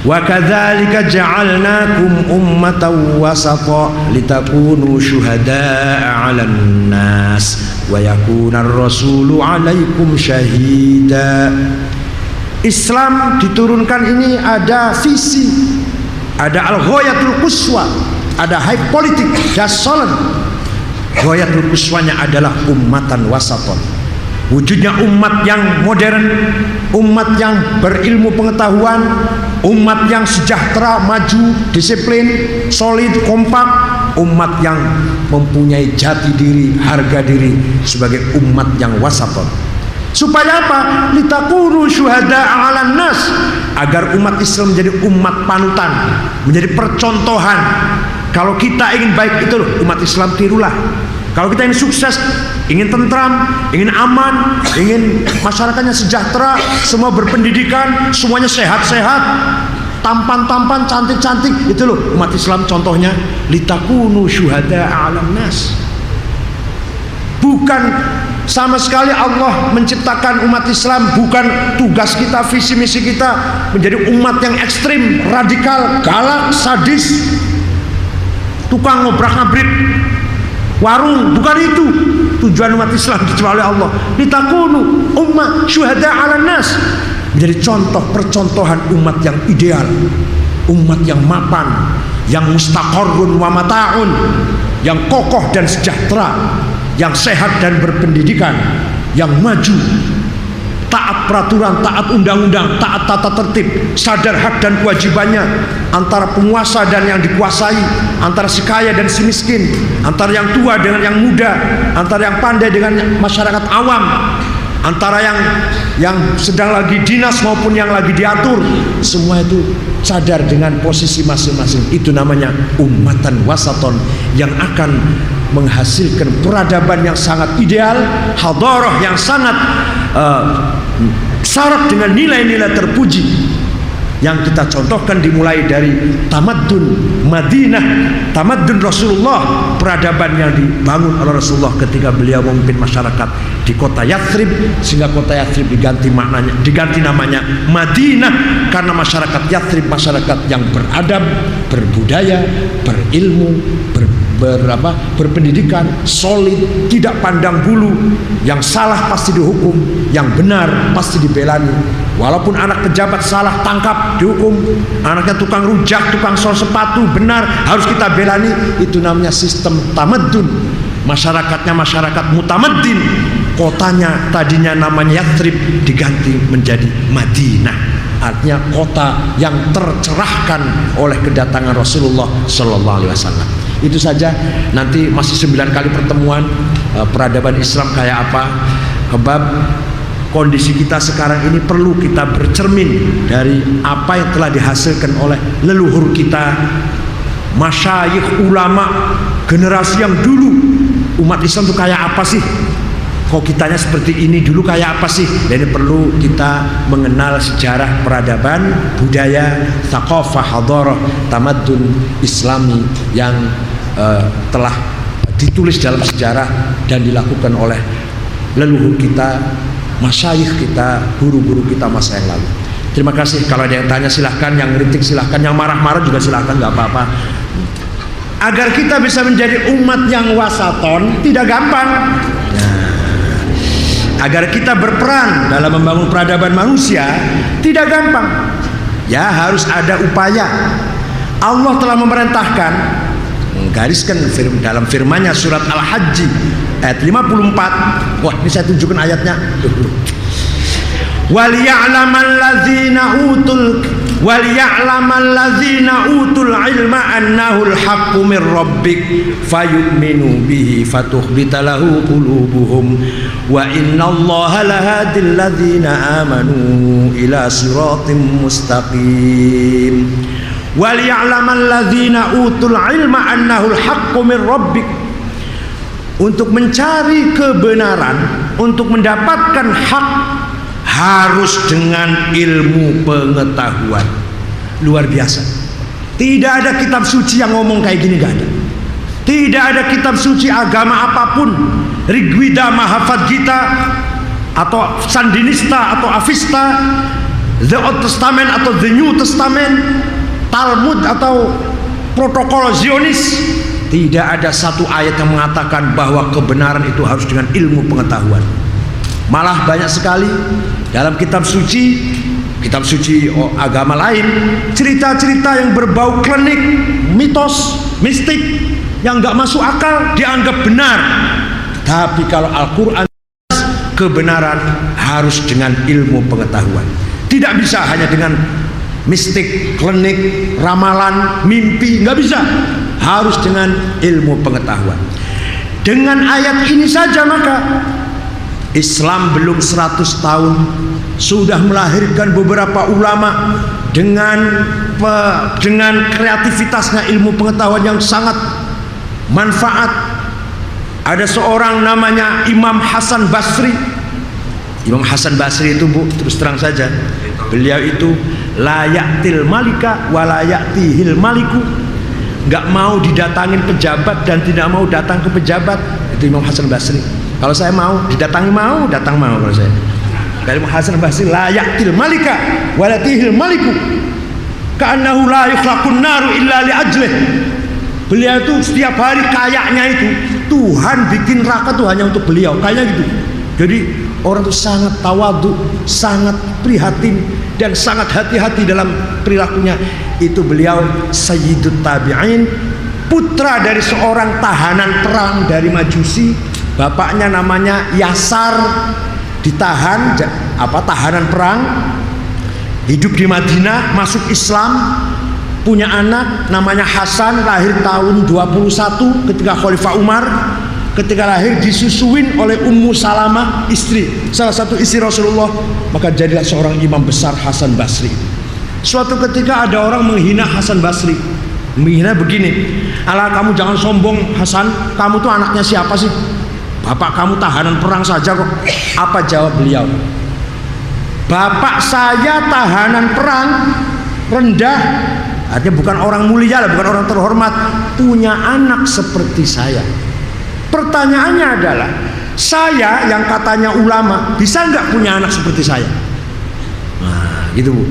Speaker 1: wa kadzalika ja'alnakum ummatan wasata litakunu syuhada'a 'alan nas wa yakuna ar-rasulu 'alaikum syahida. Islam diturunkan ini ada visi, ada al-ghayatul quswa, ada high politik, dasolen. Ghayatul uswanya adalah ummatan wasaton. Wujudnya umat yang modern, umat yang berilmu pengetahuan, umat yang sejahtera, maju, disiplin, solid, kompak, umat yang mempunyai jati diri, harga diri sebagai umat yang wasaton. Supaya apa? Litakunu syuhada'a 'alan nas, agar umat Islam menjadi umat panutan, menjadi percontohan. Kalau kita ingin baik itu loh, umat Islam tirulah. Kalau kita ingin sukses, ingin tentram, ingin aman, ingin masyarakatnya sejahtera, semua berpendidikan, semuanya sehat-sehat, tampan-tampan, cantik-cantik, itu loh umat Islam contohnya. Litakunu syuhada'a 'alan nas. Bukan sama sekali Allah menciptakan umat Islam, bukan tugas kita, visi misi kita menjadi umat yang ekstrim, radikal, galak, sadis, tukang ngobrak-ngabrik warung. Bukan itu tujuan umat Islam diciptakan oleh Allah. Litakunu ummah syuhada 'alan nas, menjadi contoh percontohan umat yang ideal, umat yang mapan, yang mustaqarrun wa mata'un, yang kokoh dan sejahtera, yang sehat dan berpendidikan, yang maju, taat peraturan, taat undang-undang, taat tata tertib, sadar hak dan kewajibannya antara penguasa dan yang dikuasai, antara si kaya dan si miskin, antara yang tua dengan yang muda, antara yang pandai dengan masyarakat awam, antara yang sedang lagi dinas maupun yang lagi diatur. Semua itu sadar dengan posisi masing-masing. Itu namanya ummatan wasaton, yang akan menghasilkan peradaban yang sangat ideal, hadarah yang sangat syarat dengan nilai-nilai terpuji yang kita contohkan, dimulai dari tamaddun Madinah, tamaddun Rasulullah, peradaban yang dibangun oleh Rasulullah ketika beliau memimpin masyarakat di kota Yathrib, sehingga kota Yathrib diganti namanya Madinah, karena masyarakat Yathrib masyarakat yang beradab, berbudaya, berilmu, berpendidikan, solid, tidak pandang bulu, yang salah pasti dihukum, yang benar pasti dibelani. Walaupun anak pejabat salah, tangkap, dihukum. Anaknya tukang rujak, tukang sol sepatu, benar, harus kita belani. Itu namanya sistem tamaddun. Masyarakatnya masyarakat mutamaddin. Kotanya tadinya namanya Yathrib diganti menjadi Madinah, artinya kota yang tercerahkan oleh kedatangan Rasulullah Sallallahu Alaihi Wasallam. Itu saja. Nanti masih 9 kali pertemuan peradaban Islam kayak apa. Sebab kondisi kita sekarang ini perlu kita bercermin dari apa yang telah dihasilkan oleh leluhur kita, masyayikh, ulama, generasi yang dulu. Umat Islam itu kayak apa sih? Kok kitanya seperti ini, dulu kayak apa sih? Dan ini perlu kita mengenal sejarah peradaban, budaya, thaqafah, hadarah, tamaddun Islami yang telah ditulis dalam sejarah dan dilakukan oleh leluhur kita, masyayikh kita, guru-guru kita masa yang lalu. Terima kasih. Kalau ada yang tanya silahkan, yang kritik silahkan, yang marah-marah juga silahkan, nggak apa-apa. Agar kita bisa menjadi umat yang wasaton tidak gampang. Agar kita berperan dalam membangun peradaban manusia tidak gampang. Ya, harus ada upaya. Allah telah memerintahkan, menggariskan dalam firman-Nya surat Al-Hajj ayat 54. Wah, ini saya tunjukkan ayatnya. Waliya'lamal ladzina utul ilma annahul haqqu mir rabbik fayu'minu bihi fatukhbita lahu qulubuhum wa innallaha lahadil ladzina amanu ila siratim mustaqim. Waliya'lamal ladzina utul ilma annahul haqqu mir rabbik, untuk mencari kebenaran, untuk mendapatkan hak, harus dengan ilmu pengetahuan. Luar biasa. Tidak ada kitab suci yang ngomong kayak gini, gak ada. Tidak ada kitab suci agama apapun, Rigveda, Mahabharata, atau Sandinista atau Avesta, The Old Testament atau The New Testament, Talmud atau protokol Zionis, tidak ada satu ayat yang mengatakan bahwa kebenaran itu harus dengan ilmu pengetahuan. Malah banyak sekali dalam kitab suci agama lain, cerita-cerita yang berbau klinik, mitos, mistik yang nggak masuk akal dianggap benar. Tapi kalau Al-Quran, kebenaran harus dengan ilmu pengetahuan. Tidak bisa hanya dengan mistik, klinik, ramalan, mimpi, nggak bisa. Harus dengan ilmu pengetahuan. Dengan ayat ini saja maka Islam belum 100 tahun sudah melahirkan beberapa ulama dengan kreativitasnya, ilmu pengetahuan yang sangat manfaat. Ada seorang namanya Imam Hasan Basri. Imam Hasan Basri itu, Bu, terus terang saja, beliau itu la ya'til malika wa la ya'tihil maliku. Nggak mau didatangin pejabat dan tidak mau datang ke pejabat. Itu Imam Hasan Basri. Kalau saya mau didatangi, mau datang, mau. Kalau saya, kalau Imam Hasan Basri la ya'til malika wa la ya'tihil maliku ka'annahu la yukhlaqun naru illa li ajlih. Beliau itu setiap hari kayaknya itu Tuhan bikin neraka tuh hanya untuk beliau, kayak gitu. Jadi orang itu sangat tawadhu, sangat prihatin dan sangat hati-hati dalam perilakunya. Itu beliau Sayyidut Tabi'in, putra dari seorang tahanan perang dari Majusi. Bapaknya namanya Yasar, ditahan tahanan perang, hidup di Madinah, masuk Islam, punya anak namanya Hasan, lahir tahun 21 ketika Khalifah Umar. Ketika lahir disusuin oleh Ummu Salamah, salah satu istri Rasulullah. Maka jadilah seorang imam besar Hasan Basri. Suatu ketika ada orang menghina Hasan Basri, menghina begini, "Alah, kamu jangan sombong Hasan, kamu tuh anaknya siapa sih? Bapak kamu tahanan perang saja kok." Apa jawab beliau? "Bapak saya tahanan perang, rendah, artinya bukan orang mulia lah, bukan orang terhormat, punya anak seperti saya." Pertanyaannya adalah, saya yang katanya ulama bisa nggak punya anak seperti saya? Nah, gitu, Bu.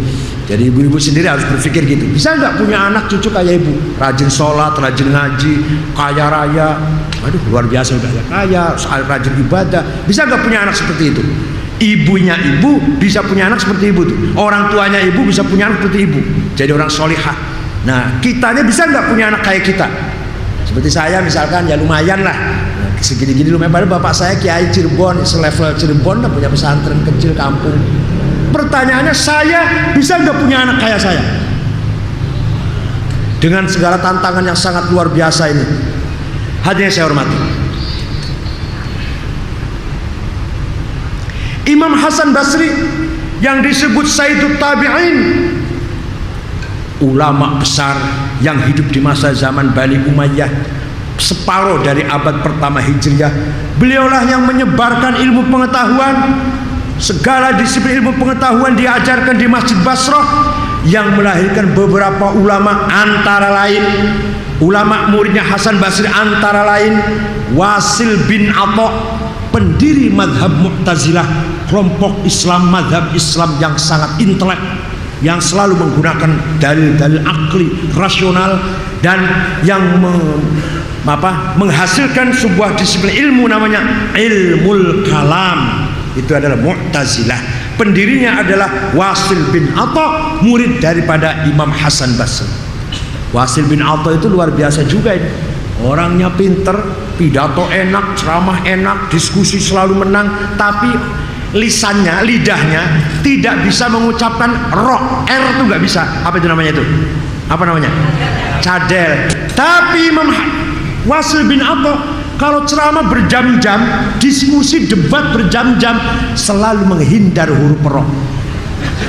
Speaker 1: Jadi ibu-ibu sendiri harus berpikir gitu. Bisa nggak punya anak cucu kayak ibu, rajin sholat, rajin ngaji, kaya raya, aduh luar biasa udah kaya, rajin ibadah. Bisa nggak punya anak seperti itu? Ibunya ibu bisa punya anak seperti ibu tuh. Orang tuanya ibu bisa punya anak seperti ibu. Jadi orang solihah. Nah, kitanya bisa nggak punya anak kayak kita? Seperti saya misalkan, ya lumayan lah, segini-gini lumayan. Padahal bapak saya Kiai Cirebon, selevel Cirebon, punya pesantren kecil kampung. Pertanyaannya, saya bisa nggak punya anak kayak saya? Dengan segala tantangan yang sangat luar biasa ini, hadirin saya hormati, Imam Hasan Basri yang disebut Sayyidut Tabi'in, ulama besar yang hidup di masa zaman Bani Umayyah, separuh dari abad pertama Hijriah. Beliaulah yang menyebarkan ilmu pengetahuan, segala disiplin ilmu pengetahuan diajarkan di Masjid Basrah, yang melahirkan beberapa ulama, antara lain ulama muridnya Hasan Basri, antara lain Wasil bin Atha, pendiri madhab Mu'tazilah, kelompok Islam, madhab Islam yang sangat intelek, yang selalu menggunakan dalil-dalil akli, rasional, dan yang menghasilkan sebuah disiplin ilmu namanya ilmul kalam. Itu adalah Mu'tazilah. Pendirinya adalah Wasil bin Atha, murid daripada Imam Hasan Basri. Wasil bin Atha itu luar biasa juga ini. Orangnya pinter, pidato enak, ceramah enak, diskusi selalu menang, tapi lisannya, lidahnya tidak bisa mengucapkan ro, r itu nggak bisa. Apa itu namanya itu? Apa namanya? Cadel. Tapi Imam Wasil bin Atha kalau ceramah berjam-jam, diskusi debat berjam-jam, selalu menghindar huruf ro.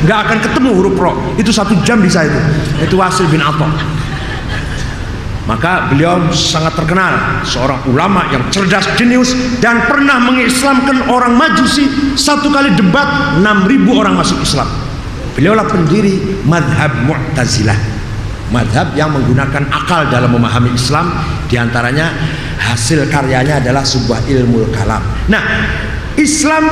Speaker 1: Nggak akan ketemu huruf ro. Itu 1 jam bisa itu. Itu Wasil bin Atha. Maka beliau sangat terkenal, seorang ulama yang cerdas, jenius, dan pernah mengislamkan orang Majusi. 1 kali debat 6.000 orang masuk Islam. Beliaulah pendiri madhab Mu'tazilah, madhab yang menggunakan akal dalam memahami Islam. Di antaranya hasil karyanya adalah sebuah ilmu kalam. Nah, Islam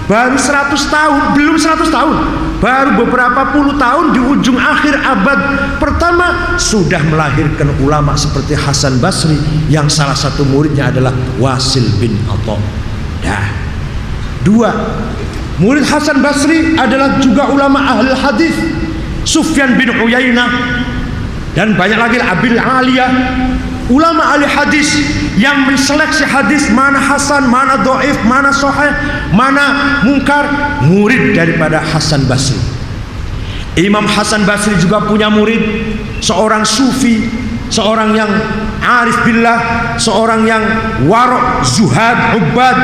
Speaker 1: baru 100 tahun, belum 100 tahun, baru beberapa puluh tahun di ujung akhir abad pertama sudah melahirkan ulama seperti Hasan Basri, yang salah satu muridnya adalah Wasil bin Atha. Nah, 2, murid Hasan Basri adalah juga ulama ahli hadis, Sufyan bin Uyainah, dan banyak lagi, Abil Aliyah, ulama ahli hadis yang menseleksi hadis mana hasan, mana dhaif, mana sahih, mana mungkar, murid daripada Hasan Basri. Imam Hasan Basri juga punya murid, seorang sufi, seorang yang arif billah, seorang yang warok, zuhad, ubad,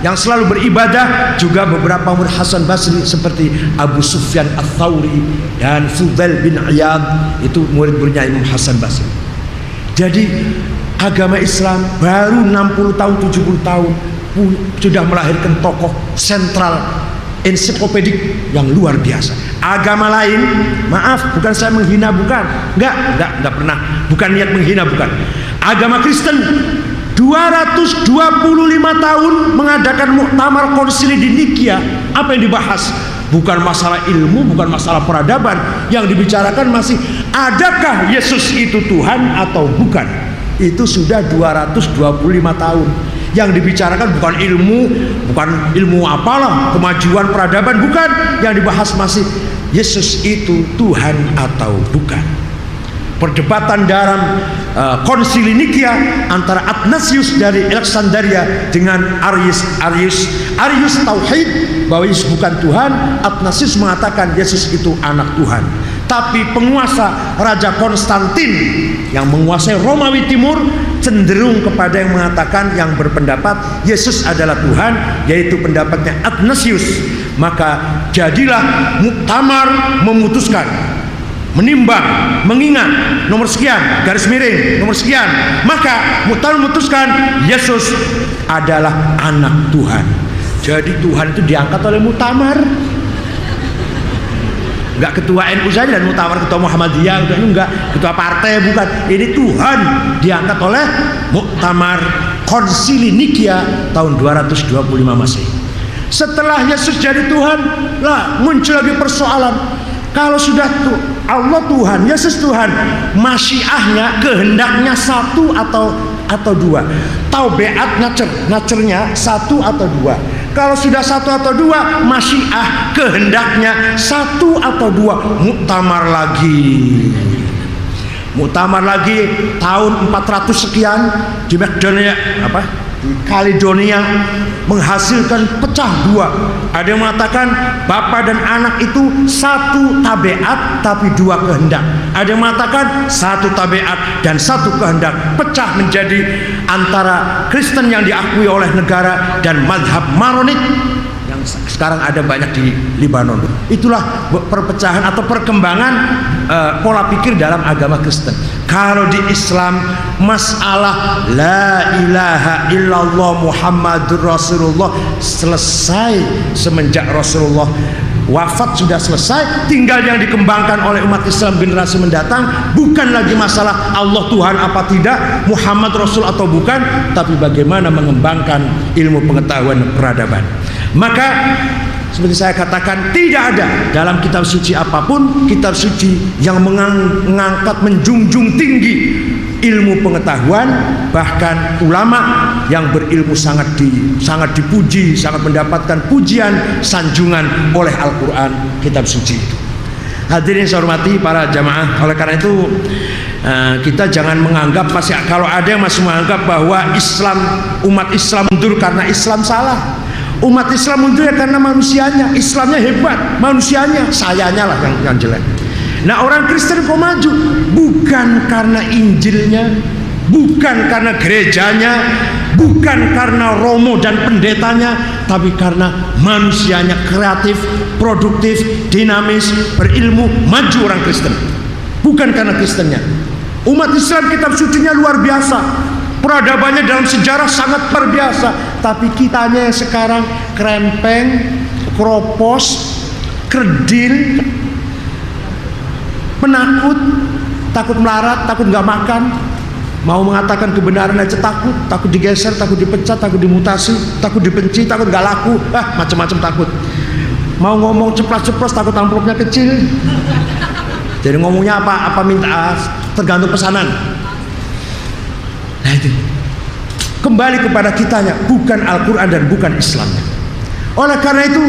Speaker 1: yang selalu beribadah. Juga beberapa murid Hasan Basri seperti Abu Sufyan Ats-Tsauri dan Fudail bin Iyad, itu murid-muridnya Imam Hasan Basri. Jadi agama Islam baru 60 tahun 70 tahun sudah melahirkan tokoh sentral ensiklopedik yang luar biasa. Agama lain, maaf, bukan saya menghina, bukan, enggak pernah, bukan niat menghina, bukan. Agama Kristen 225 tahun mengadakan muktamar konsili di Nikia. Apa yang dibahas? Bukan masalah ilmu, bukan masalah peradaban. Yang dibicarakan masih adakah Yesus itu Tuhan atau bukan. Itu sudah 225 tahun. Yang dibicarakan bukan ilmu apalah, kemajuan peradaban, bukan. Yang dibahas masih Yesus itu Tuhan atau bukan. Perdebatan dalam konsili Nikia antara Athanasius dari Alexandria dengan Arius tauhid bahwa Yesus bukan Tuhan. Athanasius mengatakan Yesus itu anak Tuhan. Tapi penguasa Raja Konstantin yang menguasai Romawi Timur cenderung kepada yang mengatakan, yang berpendapat Yesus adalah Tuhan, yaitu pendapatnya Athanasius. Maka jadilah muktamar memutuskan, menimbang, mengingat nomor sekian, garis miring nomor sekian, maka muktamar memutuskan Yesus adalah anak Tuhan. Jadi Tuhan itu diangkat oleh muktamar, enggak ketua NU saja dan muktamar ketua Muhammadiyah, enggak ketua partai, bukan. Ini Tuhan diangkat oleh muktamar konsili Nikia tahun 225 Masehi. Setelah Yesus jadi Tuhan, lah muncul lagi persoalan. Kalau sudah Allah Tuhan, Yesus Tuhan, masyiahnya, kehendaknya satu atau dua. Taubeat nacernya satu atau dua. Kalau sudah satu atau dua, masyiah, kehendaknya satu atau dua. Muktamar lagi tahun 400 sekian di Makedonia, di Kaledonia, menghasilkan pecah dua. Ada yang mengatakan Bapa dan Anak itu satu tabiat tapi dua kehendak. Ada yang mengatakan satu tabiat dan satu kehendak. Pecah menjadi antara Kristen yang diakui oleh negara dan mazhab Maronit yang sekarang ada banyak di Libanon. Itulah perpecahan atau perkembangan pola pikir dalam agama Kristen. Kalau di Islam masalah la ilaha illallah Muhammadur Rasulullah selesai semenjak Rasulullah wafat, sudah selesai. Tinggal yang dikembangkan oleh umat Islam generasi mendatang bukan lagi masalah Allah Tuhan apa tidak, Muhammad Rasul atau bukan, tapi bagaimana mengembangkan ilmu pengetahuan peradaban. Maka seperti saya katakan, tidak ada dalam kitab suci apapun, kitab suci yang mengangkat, menjunjung tinggi ilmu pengetahuan. Bahkan ulama yang berilmu sangat dipuji, sangat mendapatkan pujian, sanjungan oleh Al-Quran, kitab suci itu. Hadirin saya hormati para jamaah, oleh karena itu kita jangan menganggap, kalau ada yang masih menganggap bahwa umat Islam mundur karena Islam, salah. Umat Islam mundur ya karena manusianya. Islamnya hebat, manusianya, sayanya lah yang jelek. Nah, orang Kristen kok maju? Bukan karena Injilnya, bukan karena gerejanya, bukan karena romo dan pendetanya, tapi karena manusianya kreatif, produktif, dinamis, berilmu, maju orang Kristen. Bukan karena Kristennya. Umat Islam kitab sucinya luar biasa, peradabannya dalam sejarah sangat luar biasa. Tapi kitanya yang sekarang krempeng, kropos, kerdil, penakut, takut melarat, takut nggak makan, mau mengatakan kebenaran aja takut digeser, takut dipecat, takut dimutasi, takut dibenci, takut nggak laku, macam-macam takut. Mau ngomong ceplas-ceplos takut amplopnya kecil. Jadi ngomongnya apa minta, tergantung pesanan. Nah itu kembali kepada kitanya, bukan Al-Quran dan bukan Islamnya. Oleh karena itu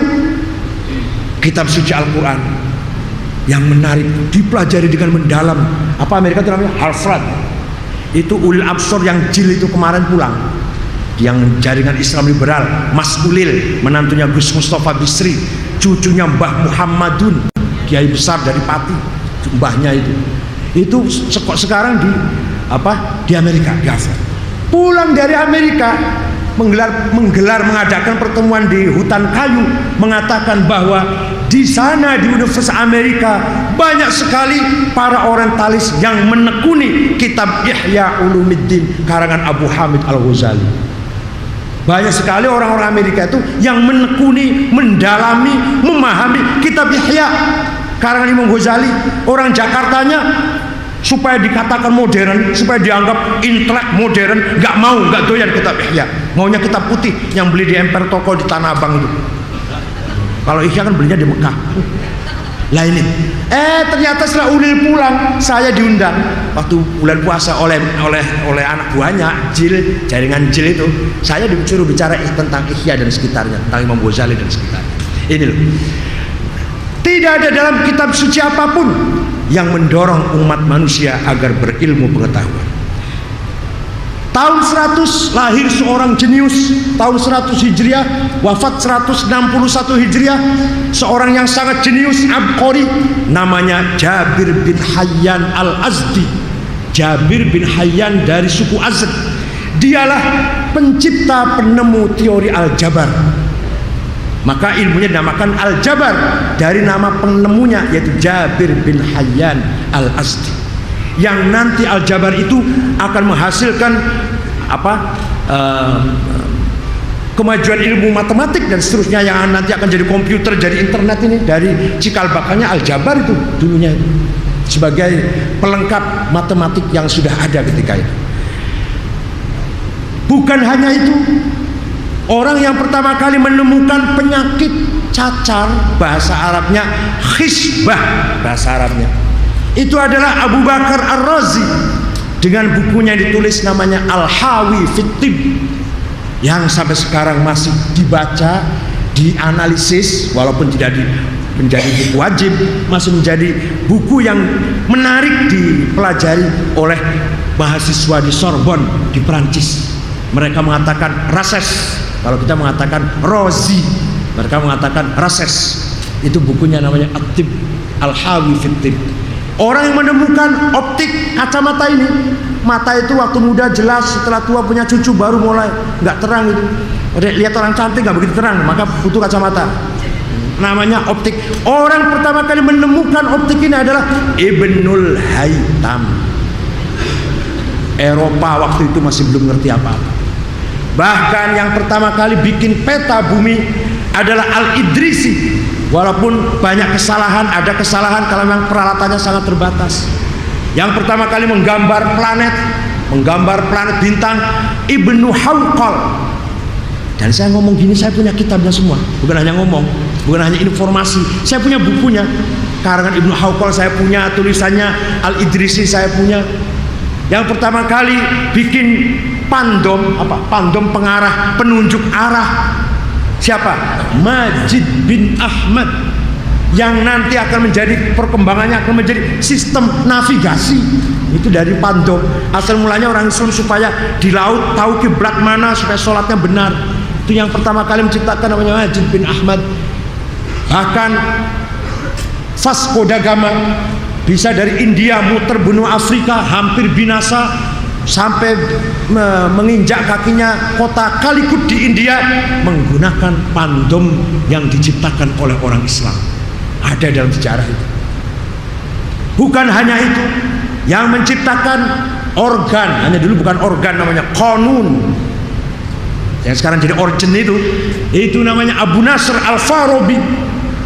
Speaker 1: kitab suci Al-Quran yang menarik dipelajari dengan mendalam. Amerika itu namanya Harvard. Itu ulil absor yang jil itu kemarin pulang, yang jaringan Islam liberal, Mas Ulil, menantunya Gus Mustafa Bisri, cucunya Mbah Muhammadun, kiai besar dari Pati, mbahnya itu sekarang di Amerika, di Harvard. Pulang dari Amerika, mengadakan pertemuan di hutan kayu, mengatakan bahwa di sana di Universitas Amerika banyak sekali para orientalis yang menekuni kitab Ihya Ulumuddin karangan Abu Hamid Al-Ghazali. Banyak sekali orang-orang Amerika itu yang menekuni, mendalami, memahami kitab Ihya karangan Imam Ghazali. Orang Jakartanya supaya dikatakan modern, supaya dianggap intelek modern, nggak doyan kitab Ihya, maunya kitab putih yang beli di emper toko di Tanah Abang itu. Kalau Ihya kan belinya di Mekah. Lah ini, ternyata setelah Ulil pulang, saya diundang waktu bulan puasa oleh anak buahnya Jil, jaringan Jil itu. Saya disuruh bicara tentang Ihya dan sekitarnya, tentang Imam Ghazali dan sekitarnya. Ini loh, tidak ada dalam kitab suci apapun yang mendorong umat manusia agar berilmu pengetahuan. Tahun 100 lahir seorang jenius, tahun 100 Hijriah, wafat 161 Hijriah, seorang yang sangat jenius, abqori, namanya Jabir bin Hayyan Al-Azdi. Jabir bin Hayyan dari suku Azd. Dialah pencipta, penemu teori Al-Jabar. Maka ilmunya dinamakan Al-Jabar dari nama penemunya, yaitu Jabir bin Hayyan Al-Azdi. Yang nanti Al-Jabar itu akan menghasilkan kemajuan ilmu matematik dan seterusnya, yang nanti akan jadi komputer, jadi internet. Ini dari cikal bakalnya Al-Jabar itu dulunya sebagai pelengkap matematik yang sudah ada ketika itu. Bukan hanya itu, orang yang pertama kali menemukan penyakit cacar, bahasa Arabnya khisbah, bahasa Arabnya itu adalah Abu Bakar Ar-Razi dengan bukunya yang ditulis namanya Al-Hawi Fit Tib, yang sampai sekarang masih dibaca, dianalisis, walaupun tidak menjadi buku wajib, masih menjadi buku yang menarik dipelajari oleh mahasiswa di Sorbonne di Prancis. Mereka mengatakan Rases, kalau kita mengatakan Rozi, mereka mengatakan Rases. Itu bukunya namanya At-Tib, Al-Hawi Fit Tib. Orang yang menemukan optik kacamata ini, mata itu waktu muda jelas, setelah tua punya cucu baru mulai nggak terang itu. Lihat orang cantik nggak begitu terang, maka butuh kacamata. Namanya optik. Orang pertama kali menemukan optik ini adalah Ibnul Haytham. Eropa waktu itu masih belum ngerti apa-apa. Bahkan yang pertama kali bikin peta bumi adalah Al-Idrisi. Walaupun banyak kesalahan, ada kesalahan kalau memang peralatannya sangat terbatas. Yang pertama kali menggambar planet bintang, Ibnu Hawqal. Dan saya ngomong gini, saya punya kitabnya semua, bukan hanya ngomong, bukan hanya informasi, saya punya bukunya. Karangan Ibnu Hawqal saya punya, tulisannya Al-Idrisi saya punya. Yang pertama kali bikin pandom pengarah, penunjuk arah, siapa? Majid bin Ahmad, yang nanti akan menjadi perkembangannya akan menjadi sistem navigasi. Itu dari pandom. Asal mulanya orang Islam supaya di laut tahu kiblat mana supaya sholatnya benar. Itu yang pertama kali menciptakan, namanya Majid bin Ahmad. Bahkan Vasco da Gama bisa dari India muter benua Afrika, hampir binasa, sampai menginjak kakinya kota Calicut di India menggunakan pandom yang diciptakan oleh orang Islam. Ada dalam sejarah itu. Bukan hanya itu, yang menciptakan organ, hanya dulu bukan organ, namanya konun, yang sekarang jadi organ itu namanya Abu Nasr Al-Farabi,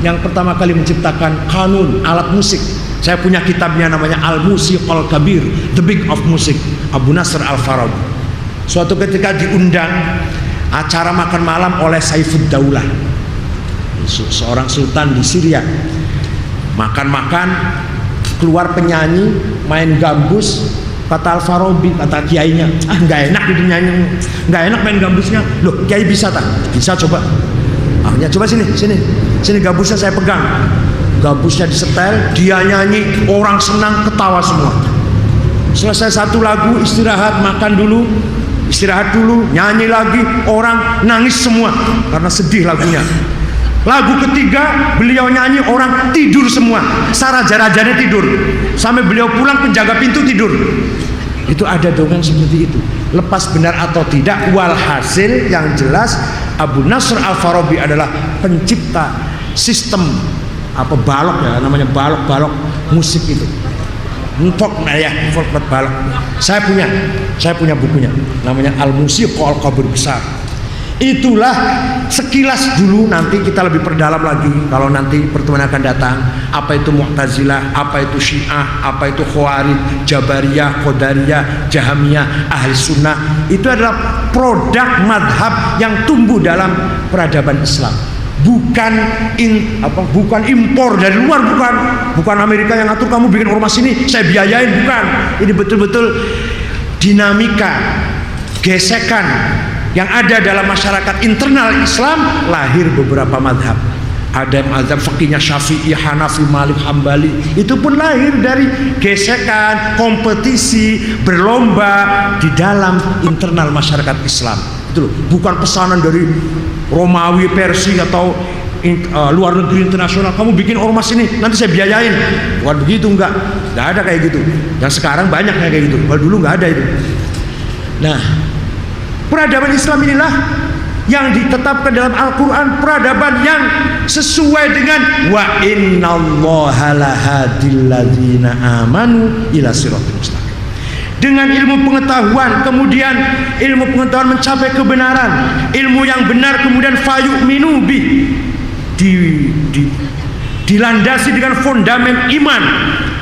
Speaker 1: yang pertama kali menciptakan kanun, alat musik. Saya punya kitabnya namanya Al-Musiq Al-Kabir, The Big of Music, Abu Nasr Al-Farabi. Suatu ketika diundang acara makan malam oleh Saifud Daulah, seorang sultan di Syria. Makan-makan, keluar penyanyi main gambus. Kata Al-Farabi, kata kiainya, nggak enak itu nyanyi, nggak enak main gambusnya. Loh, kiai bisa tak? Bisa, coba. Akhirnya coba sini gambusnya saya pegang. Gambusnya disetel, dia nyanyi, orang senang, ketawa semua. selesai satu lagu istirahat, makan dulu, istirahat dulu, nyanyi lagi, orang nangis semua karena sedih lagunya. Lagu ketiga beliau nyanyi, orang tidur semua, saraja-rajanya tidur, sampai beliau pulang penjaga pintu tidur. Itu ada dongeng seperti itu. Lepas benar atau tidak, walhasil yang jelas Abu Nasr Al-Farabi adalah pencipta sistem balok ya, namanya balok musik itu. Folk ya, folk balok. Saya punya bukunya, namanya Al-Musiqa Al-Qabr Besar. Itulah sekilas dulu, nanti kita lebih perdalam lagi kalau nanti pertemuan akan datang. Apa itu Mu'tazilah, apa itu Syiah, apa itu Khawarij, Jabariyah, Qadariyah, Jahamiyah, Ahli Sunnah. Itu adalah produk madhab yang tumbuh dalam peradaban Islam. Bukan impor dari luar, bukan Amerika yang ngatur kamu bikin ormas ini saya biayain, bukan. Ini betul-betul dinamika, gesekan yang ada dalam masyarakat internal Islam. Lahir beberapa madhab. Ada mazhab fikihnya Syafi'i, Hanafi, Malik, Hambali. Itu pun lahir dari gesekan, kompetisi, berlomba di dalam internal masyarakat Islam. Itu loh, bukan pesanan dari Romawi, Persia atau luar negeri internasional. Kamu bikin ormas ini nanti saya biayain. Bukan begitu, enggak ada kayak gitu. Yang sekarang banyaknya kayak gitu. Kalau dulu enggak ada itu. Nah, peradaban Islam inilah yang ditetapkan dalam Al-Quran, peradaban yang sesuai dengan wa innallaha lahadil ladzina amanu ila siratal mustaqim. Dengan ilmu pengetahuan, kemudian ilmu pengetahuan mencapai kebenaran, ilmu yang benar kemudian fayu'minu bi, dilandasi dengan fondamen iman.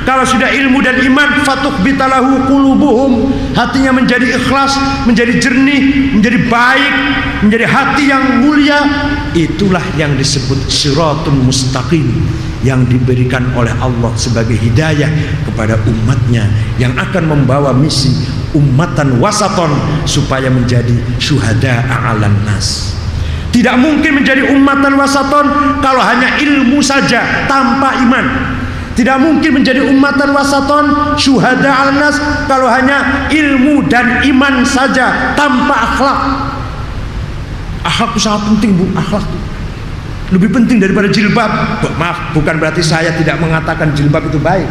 Speaker 1: Kalau sudah ilmu dan iman, fatukhbitalahu qulubuhum, hatinya menjadi ikhlas, menjadi jernih, menjadi baik, menjadi hati yang mulia. Itulah yang disebut siratul mustaqim, yang diberikan oleh Allah sebagai hidayah kepada umatnya, yang akan membawa misi ummatan wasaton supaya menjadi syuhada a'alan nas. Tidak mungkin menjadi ummatan wasaton kalau hanya ilmu saja tanpa iman. Tidak mungkin menjadi ummatan wasaton syuhada al-nas kalau hanya ilmu dan iman saja tanpa akhlak. Akhlak itu sangat penting, Bu. Akhlak itu lebih penting daripada jilbab. Maaf, bukan berarti saya tidak mengatakan jilbab itu baik.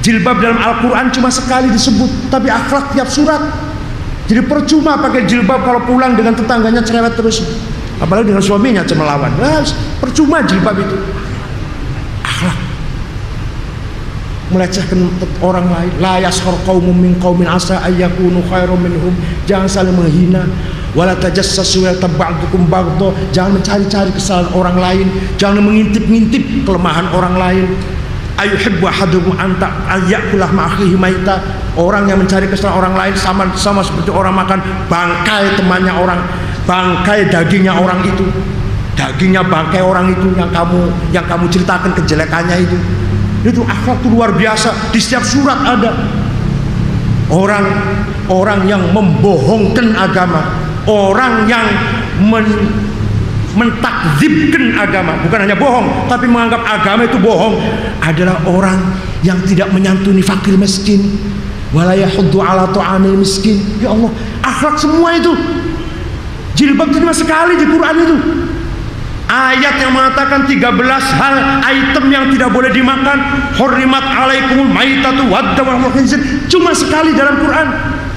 Speaker 1: Jilbab dalam Al-Quran cuma sekali disebut, tapi akhlak tiap surat. Jadi percuma pakai jilbab kalau pulang dengan tetangganya cerewet terus, apalagi dengan suaminya cemelawan. Percuma jilbab itu. Akhlak, melecehkan orang lain. La yaskhar qaumun min qaumin asa ayyakunu khairum minhum. Jangan saling menghina. Wala tajassasu wa tabba'dukum baghdha. Jangan mencari-cari kesalahan orang lain, jangan mengintip-ngintip kelemahan orang lain. Ayuhibbu ahadukum anta ayyakulah ma'akhihi maita. Orang yang mencari kesalahan orang lain sama seperti orang makan bangkai temannya orang, bangkai dagingnya orang itu. Dagingnya bangkai orang itu yang kamu ceritakan kejelekannya itu. Itu akhlak itu luar biasa. Di setiap surat ada orang yang membohongkan agama, orang yang mentakdzibkan agama, bukan hanya bohong tapi menganggap agama itu bohong, adalah orang yang tidak menyantuni fakir miskin, wala yahuddu ala ta'amil miskin. Ya Allah, akhlak semua itu. Jilbab itu cuma sekali di Quran itu. Ayat yang mengatakan 13 hal item yang tidak boleh dimakan. Hurrimat alaikumul maitatu waddam wal khinzir. Cuma sekali dalam Quran.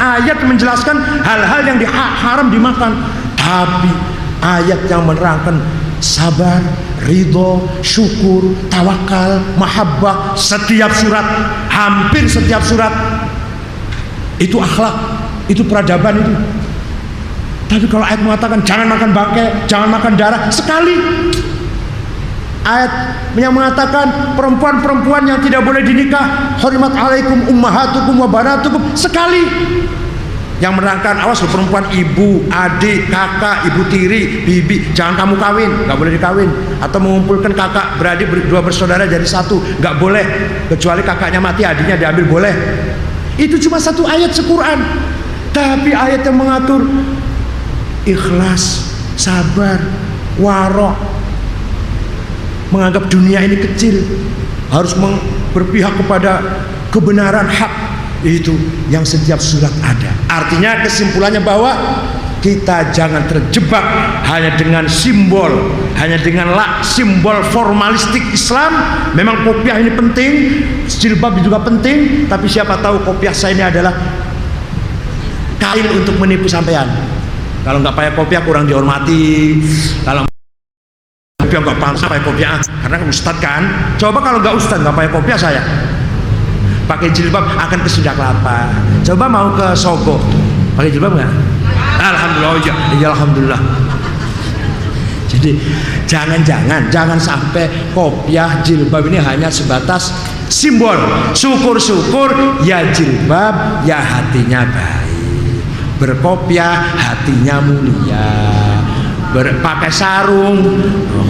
Speaker 1: Ayat menjelaskan hal-hal yang haram dimakan. Tapi ayat yang menerangkan sabar, ridho, syukur, tawakal, mahabbah, setiap surat, hampir setiap surat itu akhlak, itu peradaban itu. Tapi kalau ayat mengatakan jangan makan bangkai, jangan makan darah, sekali. Ayat yang mengatakan perempuan-perempuan yang tidak boleh dinikah, hurimat alaikum ummahatukum wa banatukum, sekali. Yang menerangkan awas perempuan, ibu, adik, kakak, ibu tiri, bibi, jangan kamu kawin, nggak boleh dikawin. Atau mengumpulkan kakak beradik dua bersaudara jadi satu, nggak boleh, kecuali kakaknya mati adiknya diambil, boleh. Itu cuma satu ayat se-Quran. Tapi ayat yang mengatur ikhlas, sabar, warok, menganggap dunia ini kecil, harus berpihak kepada kebenaran hak, Itu yang setiap surat ada. Artinya kesimpulannya bahwa kita jangan terjebak hanya dengan simbol, hanya dengan simbol formalistik Islam. Memang kopiah ini penting, jilbab juga penting, tapi siapa tahu kopiah saya ini adalah kain untuk menipu sampean. Kalau nggak pakai kopiah kurang dihormati, kalau kopiah nggak pantas pakai kopiah, karena ustad kan. Coba kalau nggak ustad nggak pakai kopiah, saya pakai jilbab akan ke Sunda Kelapa. Coba mau ke Sogo pakai jilbab nggak? Alhamdulillah, ya alhamdulillah. Jadi jangan sampai kopiah jilbab ini hanya sebatas simbol. Syukur-syukur ya jilbab ya hatinya baik, berkopiah hatinya mulia, pakai sarung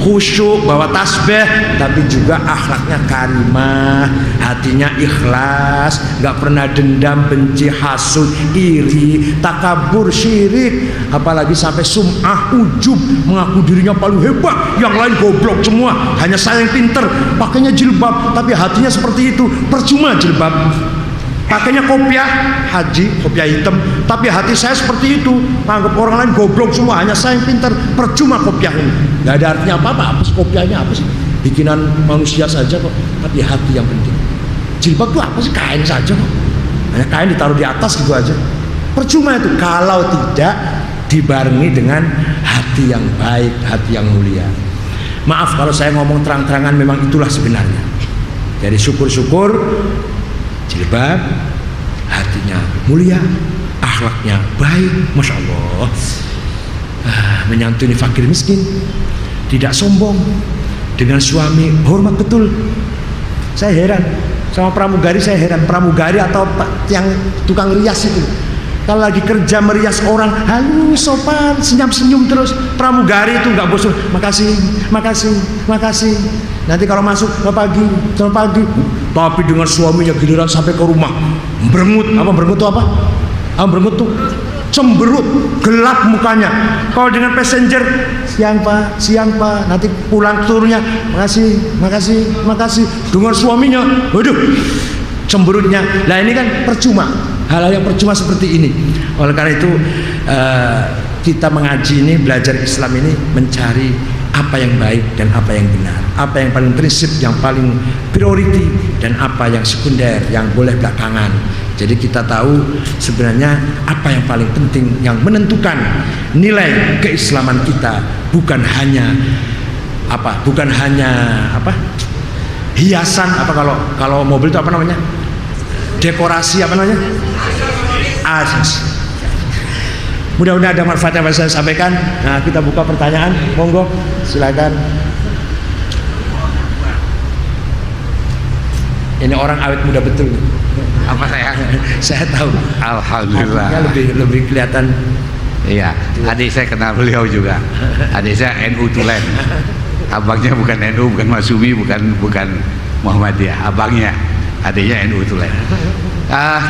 Speaker 1: khusyuk, bawa tasbih, tapi juga akhlaknya karimah, hatinya ikhlas, nggak pernah dendam, benci, hasud, iri, takabur, syirik, apalagi sampai sum'ah, ujub, mengaku dirinya paling hebat, yang lain goblok semua, hanya saya yang pinter. Pakainya jilbab tapi hatinya seperti itu, percuma jilbab. Pakainya kopiah haji, kopiah hitam, tapi hati saya seperti itu, anggap orang lain goblok semua, hanya saya yang pintar, percuma kopiah ini. Gak ada artinya apa-apa. Apa sih kopiahnya, apa sih? Bikinan manusia saja kok, tapi hati yang penting. Jilbab itu apa sih? Kain saja kok, hanya kain ditaruh di atas gitu aja, percuma itu kalau tidak dibarengi dengan hati yang baik, hati yang mulia. Maaf kalau saya ngomong terang-terangan, memang itulah sebenarnya. Jadi syukur-syukur jilbab, hatinya mulia, akhlaknya baik, masya Allah, menyantuni fakir miskin, tidak sombong, dengan suami hormat betul. Saya heran sama pramugari, saya heran pramugari atau yang tukang rias itu, kalau lagi kerja merias orang halus, sopan, senyum-senyum terus. Pramugari itu nggak bosan, makasih, makasih, makasih. Nanti kalau masuk, selamat pagi, selamat pagi. Tapi dengan suaminya giliran sampai ke rumah berengut. Apa berengut itu apa? Berengut tuh cemberut, gelap mukanya. Kalau dengan passenger, siang pak, siang pak, nanti pulang turunnya, makasih, makasih, makasih. Dengan suaminya, waduh, cemberutnya. Nah ini kan percuma, hal-hal yang percuma seperti ini. Oleh karena itu kita mengaji ini, belajar Islam ini, mencari apa yang baik dan apa yang benar, apa yang paling prinsip, yang paling priority, dan apa yang sekunder, yang boleh belakangan. Jadi kita tahu sebenarnya apa yang paling penting, yang menentukan nilai keislaman kita bukan hanya hiasan, kalau mobil itu apa namanya, dekorasi, apa namanya, asas. Mudah-mudahan ada manfaat yang saya sampaikan. Nah, kita buka pertanyaan, monggo, silakan. Ini orang awet muda betul.
Speaker 2: Apa saya?
Speaker 1: Saya tahu.
Speaker 2: Alhamdulillah.
Speaker 1: Lebih kelihatan.
Speaker 2: Iya, adik saya kenal beliau juga. Adik saya NU Tulen. Abangnya bukan NU, bukan Masumi, bukan Muhammadiyah. Abangnya, adiknya NU Tulen.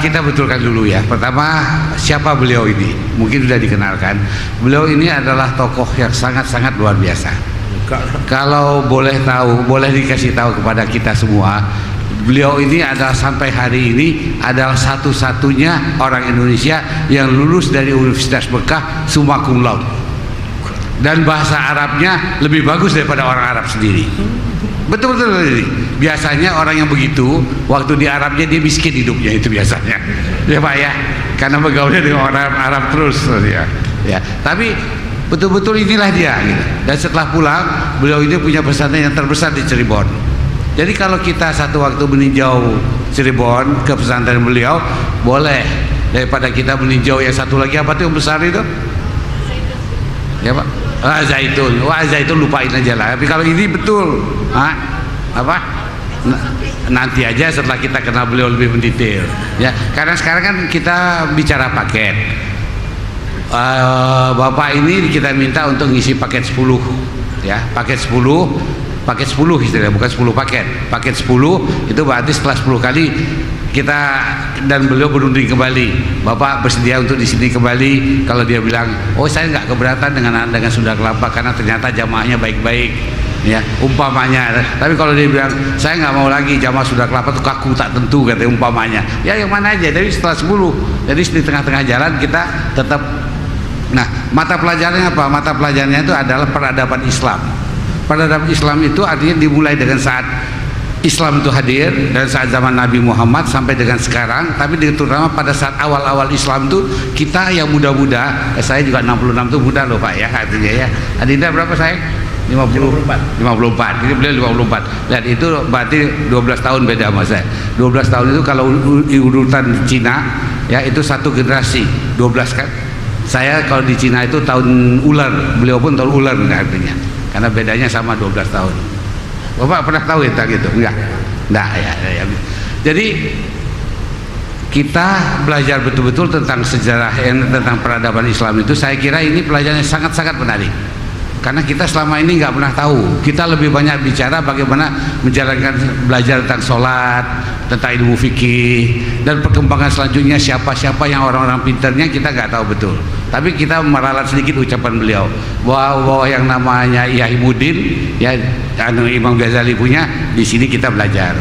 Speaker 2: Kita betulkan dulu ya. Pertama, siapa beliau ini? Mungkin sudah dikenalkan. Beliau ini adalah tokoh yang sangat-sangat luar biasa. Kalau boleh dikasih tahu kepada kita semua, beliau ini adalah sampai hari ini adalah satu-satunya orang Indonesia yang lulus dari Universitas Mekah summa cum laude. Dan bahasa Arabnya lebih bagus daripada orang Arab sendiri. Betul-betul. Biasanya orang yang begitu, waktu di Arabnya dia miskin hidupnya, itu biasanya. Ya Pak ya, karena bergaulnya dengan orang Arab terus ya. Ya. Tapi betul-betul inilah dia gitu. Dan setelah pulang, beliau ini punya pesantren yang terbesar di Cirebon. Jadi kalau kita satu waktu meninjau Cirebon ke pesantren beliau, boleh, daripada kita meninjau yang satu lagi, apa tuh yang besar itu? Ya Pak, Zaitun lupain aja lah. Tapi kalau ini betul, nanti aja setelah kita kenal beliau lebih mendetail. Ya, karena sekarang kan kita bicara paket. Bapak ini kita minta untuk ngisi paket 10, ya, paket 10 istilahnya, bukan 10 paket. Paket 10 itu berarti setelah 10 kali kita dan beliau berunding kembali, Bapak bersedia untuk di sini kembali. Kalau dia bilang, oh saya nggak keberatan dengan Sunda Kelapa karena ternyata jamaahnya baik-baik, ya umpamanya. Tapi kalau dia bilang saya nggak mau lagi jamaah Sunda Kelapa itu kaku tak tentu katanya umpamanya, ya yang mana aja. Tapi setelah 10, jadi di tengah-tengah jalan kita tetap. Nah, mata pelajarannya apa? Mata pelajarannya itu adalah peradaban Islam. Peradaban Islam itu artinya dimulai dengan saat Islam itu hadir dan saat zaman Nabi Muhammad sampai dengan sekarang. Tapi terutama pada saat awal-awal Islam itu kita yang muda-muda, saya juga 66 itu muda loh Pak ya, artinya ya. Adinda berapa saya? 54. Ini beliau 54. Dan itu berarti 12 tahun beda sama saya. 12 tahun itu kalau urutan Cina ya itu satu generasi. 12 kan. Saya kalau di Cina itu tahun ular, beliau pun tahun ular artinya. Karena bedanya sama 12 tahun. Bapak pernah tahu ya gitu? Enggak ya. Jadi kita belajar betul-betul tentang sejarah tentang peradaban Islam itu, saya kira ini pelajaran yang sangat-sangat menarik. Karena kita selama ini nggak pernah tahu. Kita lebih banyak bicara bagaimana menjalankan belajar tentang sholat, tentang ilmu fikih, dan perkembangan selanjutnya siapa-siapa yang orang-orang pintarnya kita nggak tahu betul. Tapi kita meralat sedikit ucapan beliau bahwa yang namanya Yahimuddin ya Imam Ghazali punya, di sini kita belajar.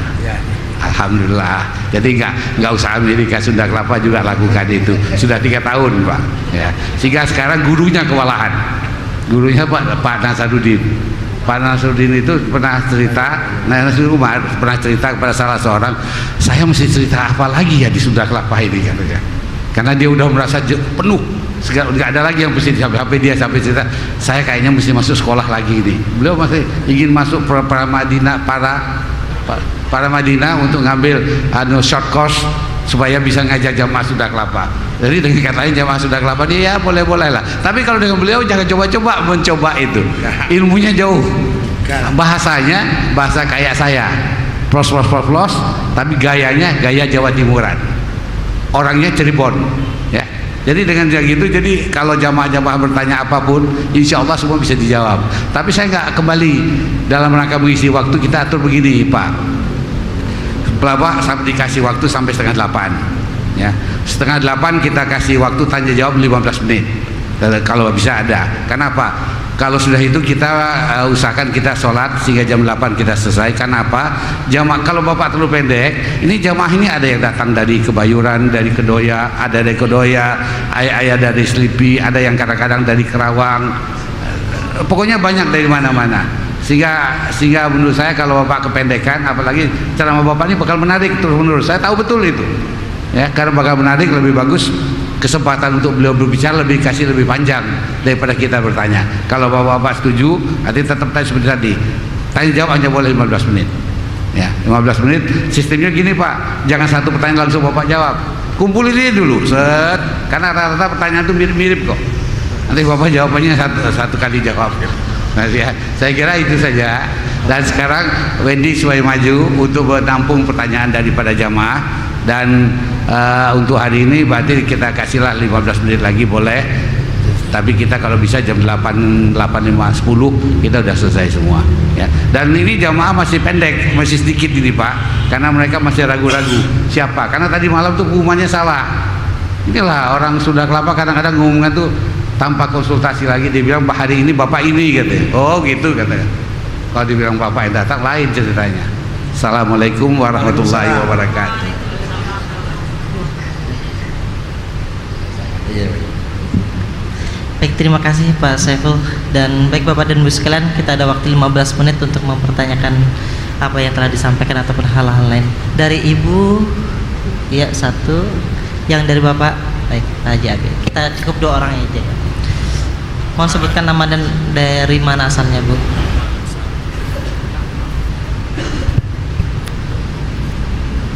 Speaker 2: Alhamdulillah. Jadi nggak usah Amerika, Sunda Kelapa juga lakukan itu. Sudah 3 tahun Pak. Ya. Sehingga sekarang gurunya kewalahan. Gurunya Pak Nasaruddin. Pak Nasaruddin itu pernah cerita, Nasaruddin Umar pernah cerita kepada salah seorang, saya mesti cerita apa lagi ya di Sunda Kelapa ini katanya. Karena dia udah merasa penuh, nggak ada lagi yang mesti sampai dia sampai cerita, saya kayaknya mesti masuk sekolah lagi ini. Beliau masih ingin masuk para Madinah untuk ngambil short course supaya bisa ngajak jamaah Sunda Kelapa. Jadi dengan kata lain jamaah Sunda Kelapa ini ya boleh-boleh lah. Tapi kalau dengan beliau jangan coba-coba mencoba itu. Ilmunya jauh. Bahasanya bahasa kayak saya. Plos, tapi gayanya gaya Jawa Timuran. Orangnya Cirebon, ya. Jadi dengan gitu, jadi kalau jamaah-jamaah bertanya apapun, insya Allah semua bisa dijawab. Tapi saya nggak kembali dalam rangka mengisi waktu, kita atur begini Pak. Bapak sampai dikasih waktu sampai 7:30 ya. 7:30 kita kasih waktu tanya jawab 15 menit kalau bisa ada. Kenapa? Kalau sudah itu kita usahakan kita sholat sehingga jam 8 kita selesai. Kenapa? Jamaah kalau Bapak terlalu pendek, ini jamaah ini ada yang datang dari Kebayuran, dari Kedoya, ada dari Kedoya, ayah dari Selipi, ada yang kadang-kadang dari Kerawang, pokoknya banyak dari mana-mana. Sehingga menurut saya kalau Bapak kependekan, apalagi ceramah Bapak ini bakal menarik terus menerus. Saya tahu betul itu ya, karena bakal menarik, lebih bagus kesempatan untuk beliau berbicara kasih lebih panjang daripada kita bertanya. Kalau Bapak setuju, nanti tetap tanya seperti tadi, tanya jawab hanya boleh 15 menit ya. 15 menit sistemnya gini Pak, jangan satu pertanyaan langsung Bapak jawab, kumpulin ini dulu set, karena rata-rata pertanyaan itu mirip-mirip kok. Nanti Bapak jawabannya satu kali jawab. Nah, ya, saya kira itu saja. Dan sekarang Wendy supaya maju untuk menampung pertanyaan daripada jamaah. Dan untuk hari ini berarti kita kasihlah 15 menit lagi boleh. Tapi kita kalau bisa jam 8, 8:05, 10 kita udah selesai semua ya. Dan ini jamaah masih pendek, masih sedikit ini Pak, karena mereka masih ragu-ragu siapa. Karena tadi malam tuh pengumumannya salah. Inilah orang Sunda Kelapa kadang-kadang ngomongnya tuh tanpa konsultasi lagi, dia bilang hari ini Bapak ini katanya. Oh gitu katanya. Kalau dibilang Bapak yang datang lain ceritanya. Assalamualaikum warahmatullahi wabarakatuh.
Speaker 3: Baik, terima kasih Pak Saiful. Dan baik Bapak dan Ibu sekalian, kita ada waktu 15 menit untuk mempertanyakan apa yang telah disampaikan ataupun hal-hal lain. Dari Ibu, ya satu. Yang dari Bapak, baik Haji Abi. Kita cukup 2 orang aja. Mohon sebutkan nama dan dari mana asalnya Bu.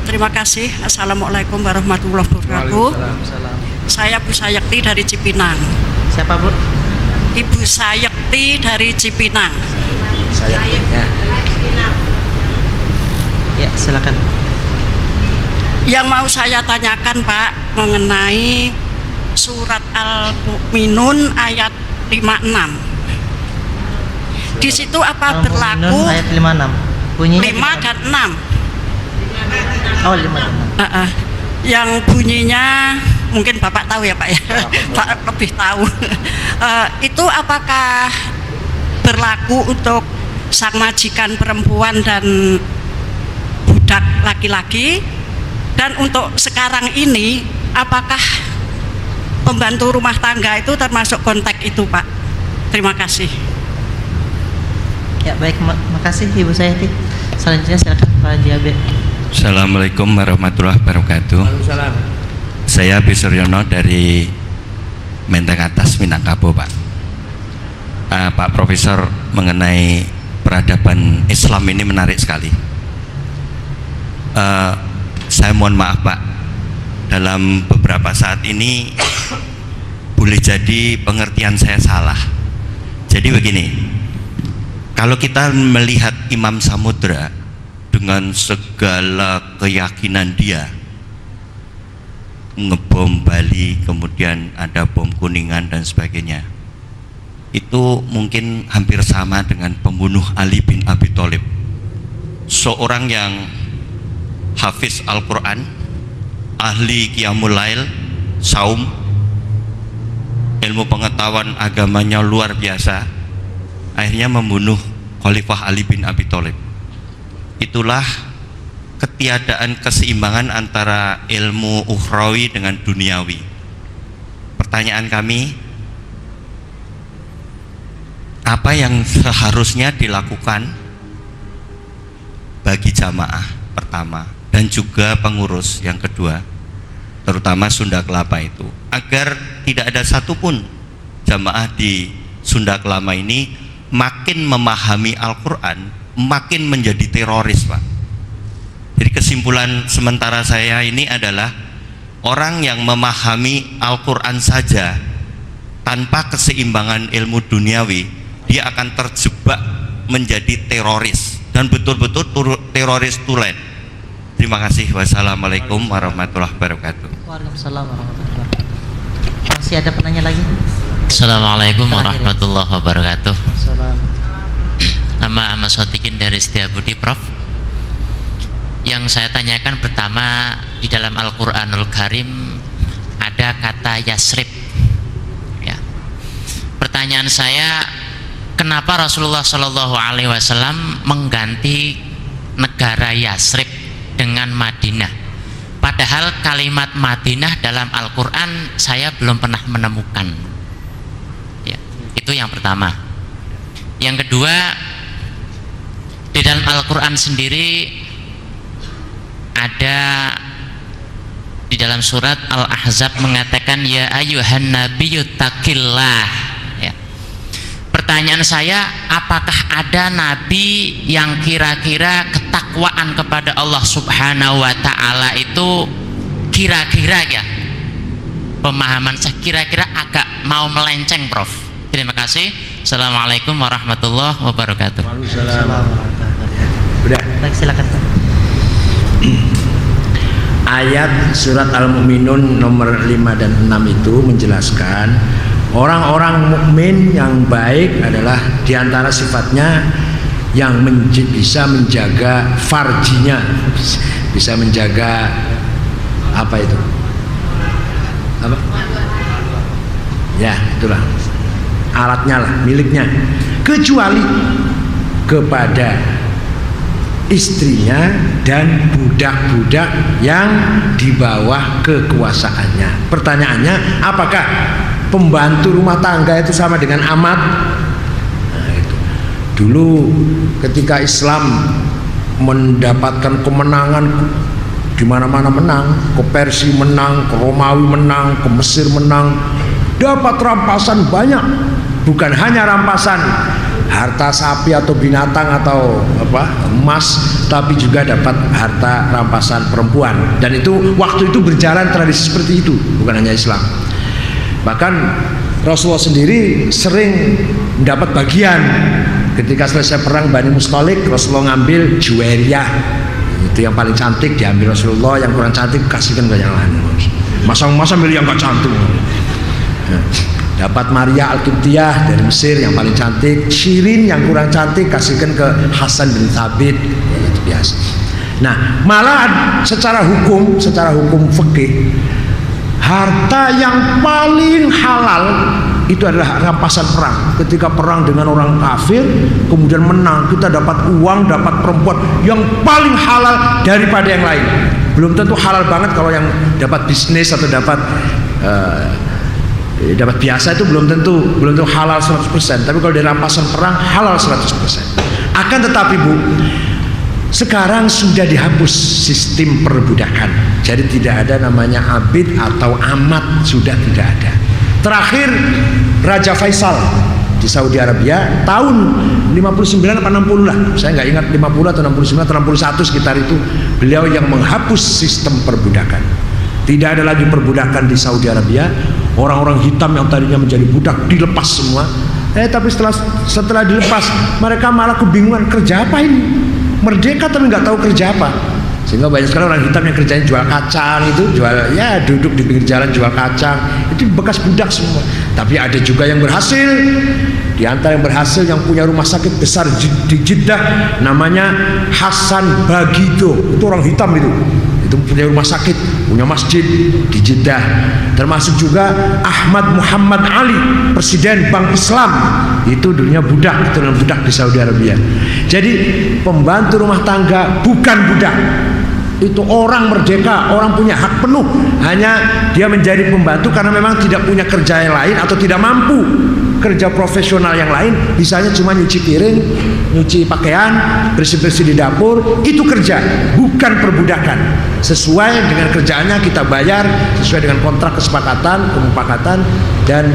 Speaker 4: Terima kasih. Assalamualaikum warahmatullahi wabarakatuh. Saya Bu Sayekti dari Cipinang.
Speaker 3: Siapa Bu?
Speaker 4: Ibu Sayekti dari Cipinang.
Speaker 3: Ya, silakan.
Speaker 4: Yang mau saya tanyakan Pak mengenai surat Al-Mu'minun ayat 56. Di situ apa berlaku
Speaker 3: ayat 56. Bunyinya
Speaker 4: 5 dan 6.
Speaker 3: Oh, 5 dan 6.
Speaker 4: Yang bunyinya mungkin Bapak tahu ya Pak ya. Pak lebih tahu. Itu apakah berlaku untuk sang majikan perempuan dan budak laki-laki? Dan untuk sekarang ini, apakah pembantu rumah tangga itu termasuk konteks itu, Pak? Terima kasih.
Speaker 3: Ya baik, makasih Ibu Sayati. Selanjutnya silakan Pak Diabe.
Speaker 5: Assalamualaikum warahmatullahi wabarakatuh.
Speaker 1: Waalaikumsalam.
Speaker 5: Saya Abi Suryono dari Menteng Atas, Minangkabau, Pak. Pak Profesor, mengenai peradaban Islam ini menarik sekali. Saya mohon maaf, Pak, dalam beberapa saat ini boleh jadi pengertian saya salah. Jadi begini, kalau kita melihat Imam Samudra dengan segala keyakinan dia, ngebom Bali, kemudian ada bom Kuningan dan sebagainya, itu mungkin hampir sama dengan pembunuh Ali bin Abi Thalib, seorang yang hafiz Al-Quran, ahli Qiyamul Lail, saum, ilmu pengetahuan agamanya luar biasa, akhirnya membunuh Khalifah Ali bin Abi Thalib. Itulah ketiadaan keseimbangan antara ilmu ukhrawi dengan duniawi. Pertanyaan kami, apa yang seharusnya dilakukan bagi jamaah pertama dan juga pengurus yang kedua, terutama Sunda Kelapa itu, agar tidak ada satupun jamaah di Sunda Kelapa ini makin memahami Al-Quran, makin menjadi teroris, Pak. Jadi kesimpulan sementara saya ini adalah orang yang memahami Al-Quran saja tanpa keseimbangan ilmu duniawi, dia akan terjebak menjadi teroris, dan betul-betul teroris tulen. Terima kasih. Wassalamualaikum warahmatullahi wabarakatuh.
Speaker 3: Waalaikumsalam warahmatullahi wabarakatuh. Masih ada penanya lagi?
Speaker 6: Assalamualaikum warahmatullahi wabarakatuh.
Speaker 3: Assalamualaikum.
Speaker 6: Nama Ahmad Sotikin dari Setiabudi, Prof. Yang saya tanyakan pertama, di dalam Al-Quranul Karim ada kata Yasrib, ya. Pertanyaan saya, kenapa Rasulullah Shallallahu Alaihi Wasallam mengganti negara Yasrib dengan Madinah? Padahal kalimat Madinah dalam Al-Quran saya belum pernah menemukan, ya. Itu yang pertama. Yang kedua, di dalam Al-Quran sendiri ada di dalam surat Al-Ahzab mengatakan ya ayyuhan nabiyyu taqillah, ya. Pertanyaan saya, apakah ada nabi yang kira-kira ketakwaan kepada Allah Subhanahu wa taala itu kira-kira, ya, pemahaman saya kira-kira agak mau melenceng, Prof. Terima kasih. Assalamualaikum warahmatullahi wabarakatuh.
Speaker 1: Waalaikumsalam. Udah.
Speaker 3: Baik, silakan Pak.
Speaker 1: Ayat surat Al-Mu'minun nomor 5 dan 6 itu menjelaskan orang-orang mukmin yang baik adalah diantara sifatnya yang bisa menjaga farjinya, bisa menjaga apa itu? Apa? Ya, itulah alatnya lah, miliknya, kecuali kepada istrinya dan budak-budak yang di bawah kekuasaannya. Pertanyaannya, apakah pembantu rumah tangga itu sama dengan amat? Nah, itu. Dulu ketika Islam mendapatkan kemenangan, di mana-mana menang, ke Persia menang, ke Romawi menang, ke Mesir menang, dapat rampasan banyak, bukan hanya rampasan harta sapi atau binatang atau emas, tapi juga dapat harta rampasan perempuan. Dan itu waktu itu berjalan tradisi seperti itu, bukan hanya Islam. Bahkan Rasulullah sendiri sering mendapat bagian. Ketika selesai perang Bani Mustalik, Rasulullah ngambil Juwairiyah, itu yang paling cantik diambil Rasulullah, yang kurang cantik kasihkan ke yang lain. Masa milih yang gak cantik. Dapat Maria Al-Qibtiyah dari Mesir yang paling cantik, Shirin yang kurang cantik kasihkan ke Hasan bin Thabit, ya, itu biasa. Nah, malah secara hukum fikih, harta yang paling halal itu adalah rampasan perang. Ketika perang dengan orang kafir kemudian menang, kita dapat uang, dapat perempuan yang paling halal daripada yang lain. Belum tentu halal banget kalau yang dapat bisnis atau dapat biasa, itu belum tentu halal 100%. Tapi kalau dari rampasan perang halal 100%. Akan tetapi Bu, sekarang sudah dihapus sistem perbudakan. Jadi tidak ada namanya abid atau amat, sudah tidak ada. Terakhir Raja Faisal di Saudi Arabia tahun 59 atau 60 lah, saya nggak ingat 50 atau 69 atau 61 sekitar itu, beliau yang menghapus sistem perbudakan. Tidak ada lagi perbudakan di Saudi Arabia. Orang-orang hitam yang tadinya menjadi budak dilepas semua. Tapi setelah dilepas mereka malah kebingungan, kerja apa ini? Merdeka tapi nggak tahu kerja apa. Sehingga banyak sekali orang hitam yang kerjanya jual kacang, itu duduk di pinggir jalan jual kacang, itu bekas budak semua. Tapi ada juga yang berhasil. Di antara yang berhasil yang punya rumah sakit besar di Jeddah namanya Hasan Bagido, itu orang hitam itu punya rumah sakit, punya masjid di Jeddah. Termasuk juga Ahmad Muhammad Ali, presiden Bank Islam, itu dulunya budak, keturunan budak di Saudi Arabia. Jadi pembantu rumah tangga bukan budak, itu orang merdeka, orang punya hak penuh. Hanya dia menjadi pembantu karena memang tidak punya kerja yang lain atau tidak mampu kerja profesional yang lain, misalnya cuma nyuci piring, nyuci pakaian, bersih-bersih di dapur, itu kerja, bukan perbudakan. Sesuai dengan kerjaannya kita bayar, sesuai dengan kontrak kemupakatan, dan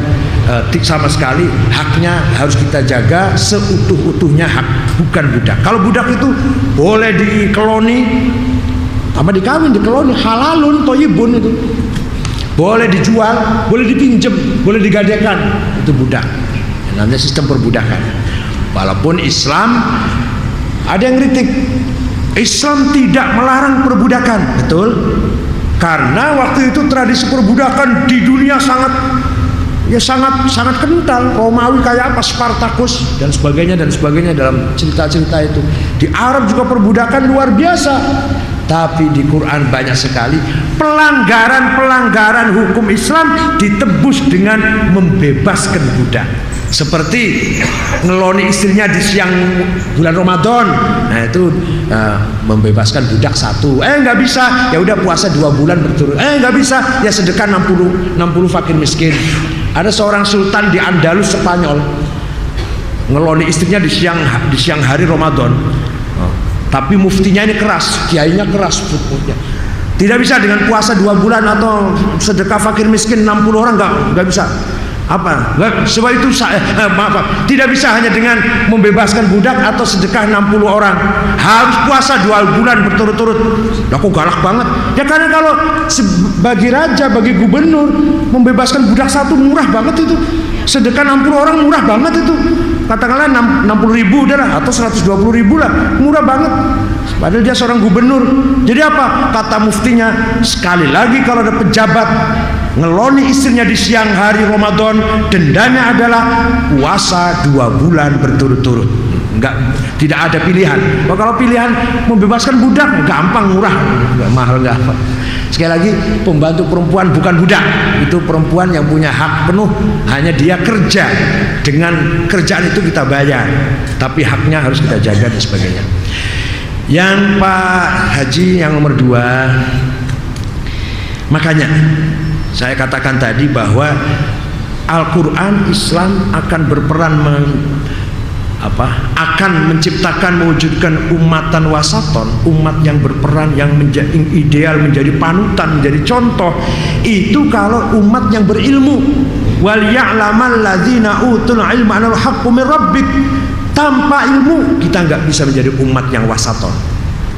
Speaker 1: sama sekali haknya harus kita jaga seutuh-utuhnya, hak, bukan budak. Kalau budak itu boleh dikeloni, sama dikawin, dikeloni, halalun toyibun itu. Boleh dijual, boleh dipinjem, boleh digadekan, itu budak. Namanya sistem perbudakan. Walaupun Islam ada yang kritik, Islam tidak melarang perbudakan, betul? Karena waktu itu tradisi perbudakan di dunia sangat kental. Romawi kayak apa, Spartacus dan sebagainya dalam cerita-cerita itu. Di Arab juga perbudakan luar biasa. Tapi di Quran banyak sekali pelanggaran hukum Islam ditebus dengan membebaskan budak. Seperti ngeloni istrinya di siang bulan Ramadan, nah itu membebaskan budak satu. Nggak bisa, ya udah puasa 2 bulan berturut. Nggak bisa, ya sedekah 60 fakir miskin. Ada seorang sultan di Andalus Spanyol ngeloni istrinya di siang hari Ramadan. Tapi muftinya ini keras, kiainya keras, tidak bisa dengan puasa 2 bulan atau sedekah fakir miskin 60 orang, nggak bisa. Apa? Sebab itu tidak bisa hanya dengan membebaskan budak atau sedekah 60 orang, harus puasa 2 bulan berturut-turut. Kok galak banget? Ya karena kalau bagi raja, bagi gubernur, membebaskan budak satu murah banget itu. Sedekah 60 orang murah banget itu. Katakanlah 60.000 udah lah, atau 120.000 lah, murah banget. Padahal dia seorang gubernur. Jadi apa? Kata muftinya, sekali lagi kalau ada pejabat ngeloni istrinya di siang hari Ramadan, dendanya adalah puasa 2 bulan berturut-turut. Tidak ada pilihan. Kalau pilihan membebaskan budak, gampang, murah, nggak mahal, nggak apa. Sekali lagi, pembantu perempuan bukan budak, itu perempuan yang punya hak penuh. Hanya dia kerja, dengan kerjaan itu kita bayar, tapi haknya harus kita jaga dan sebagainya. Yang Pak Haji yang nomor 2, makanya saya katakan tadi bahwa Al-Quran, Islam akan berperan akan menciptakan, mewujudkan umatan wasaton, umat yang berperan, yang menjadi ideal, menjadi panutan, menjadi contoh. Itu kalau umat yang berilmu. Wal ya'lamal ladzina utul ilma anal haqqu min rabbik. Tanpa ilmu kita nggak bisa menjadi umat yang wasaton.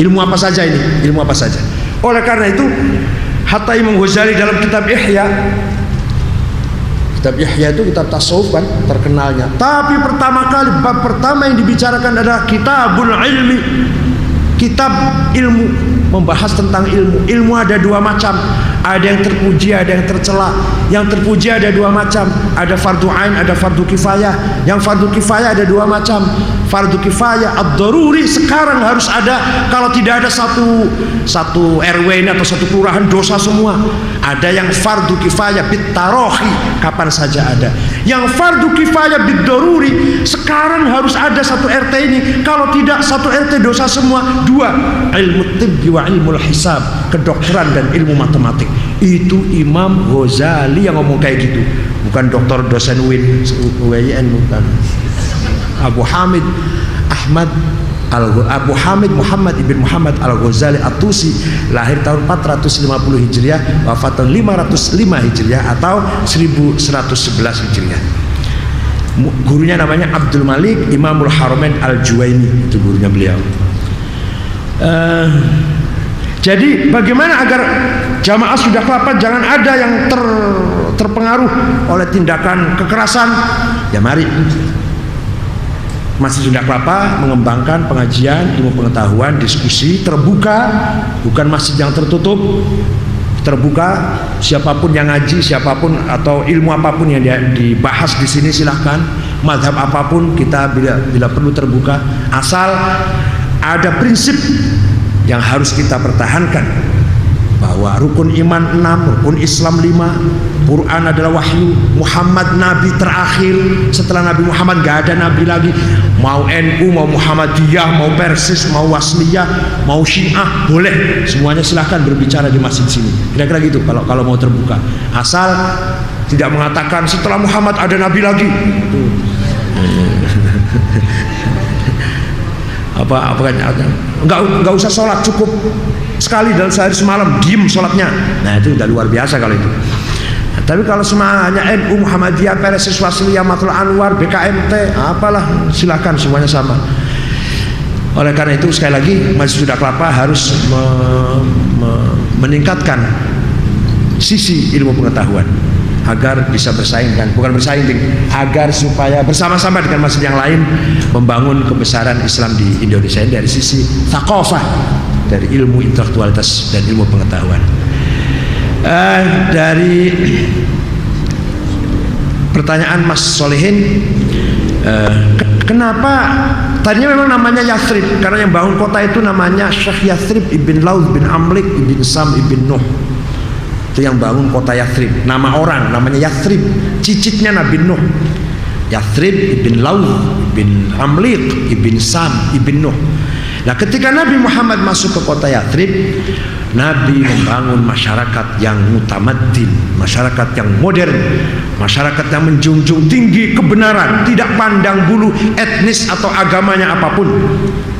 Speaker 1: Ilmu apa saja ini? Ilmu apa saja. Oleh karena itu, hatta Imam Ghazali dalam kitab Ihya, kitab Ihya itu kitab tasawuf kan terkenalnya. Tapi pertama kali, bab pertama yang dibicarakan adalah kitabul ilmi, kitab ilmu, membahas tentang ilmu. Ilmu ada 2 macam, ada yang terpuji, ada yang tercela. Yang terpuji ada 2 macam, ada fardu ain, ada fardu kifayah. Yang fardu kifayah ada 2 macam, fardu kifayah ad-daruri sekarang harus ada. Kalau tidak ada satu RW ini atau satu kelurahan dosa semua. Ada yang fardu kifayah bit-tarohi, kapan saja ada. Yang fardu kifayah bid-daruri sekarang harus ada satu RT ini. Kalau tidak satu RT dosa semua. Dua, ilmu tibbi wa ilmu hisab, kedokteran dan ilmu matematik. Itu Imam Ghazali yang ngomong kayak gitu, bukan dokter dosen UIN, bukan. Abu Hamid Muhammad ibn Muhammad Al-Ghazali At-Tusi, lahir tahun 450 Hijriah, wafat tahun 505 Hijriah atau 1111 Hijriah. Gurunya namanya Abdul Malik Imamul Haramain Al-Juwaini, itu gurunya beliau. Jadi bagaimana agar jamaah Sunda Kelapa jangan ada yang terpengaruh oleh tindakan kekerasan? Ya mari Masjid Sunda Kelapa mengembangkan pengajian, ilmu pengetahuan, diskusi terbuka, bukan masjid yang tertutup, terbuka. Siapapun yang ngaji, siapapun atau ilmu apapun yang dibahas di sini silahkan. Mazhab apapun kita bila perlu terbuka, asal ada prinsip yang harus kita pertahankan, bahwa rukun iman 6, rukun Islam 5, Quran adalah wahyu, Muhammad nabi terakhir, setelah Nabi Muhammad gak ada nabi lagi. Mau NU, mau Muhammadiyah, mau Persis, mau Wasliyah, mau Syiah, boleh semuanya, silahkan berbicara di masjid sini. Kira-kira gitu kalau mau terbuka, asal tidak mengatakan setelah Muhammad ada nabi lagi. Enggak usah sholat, cukup sekali dalam sehari semalam diem sholatnya. Nah itu udah luar biasa kalau itu. Nah, tapi kalau semuanya NU, Muhammadiyah, Persis, Wasliyah, Matul Anwar, BKMT, apalah, silakan semuanya sama. Oleh karena itu sekali lagi Masjid Sunda Kelapa harus meningkatkan sisi ilmu pengetahuan agar bisa bersaing, dan bukan bersaing, agar supaya bersama-sama dengan masjid yang lain membangun kebesaran Islam di Indonesia dari sisi thaqafah, dari ilmu intelektualitas dan ilmu pengetahuan. Dari pertanyaan Mas Solehin, kenapa tadinya memang namanya Yathrib, karena yang bangun kota itu namanya Syekh Yathrib ibn Laud bin Amlik ibn Sam ibn Nuh. Itu yang bangun kota Yathrib. Nama orang namanya Yathrib, cicitnya Nabi Nuh. Yathrib ibn Laud ibn Amlik ibn Sam ibn Nuh. Nah ketika Nabi Muhammad masuk ke kota Yathrib, Nabi membangun masyarakat yang mutamaddin, masyarakat yang modern, masyarakat yang menjunjung tinggi kebenaran, tidak pandang bulu etnis atau agamanya apapun.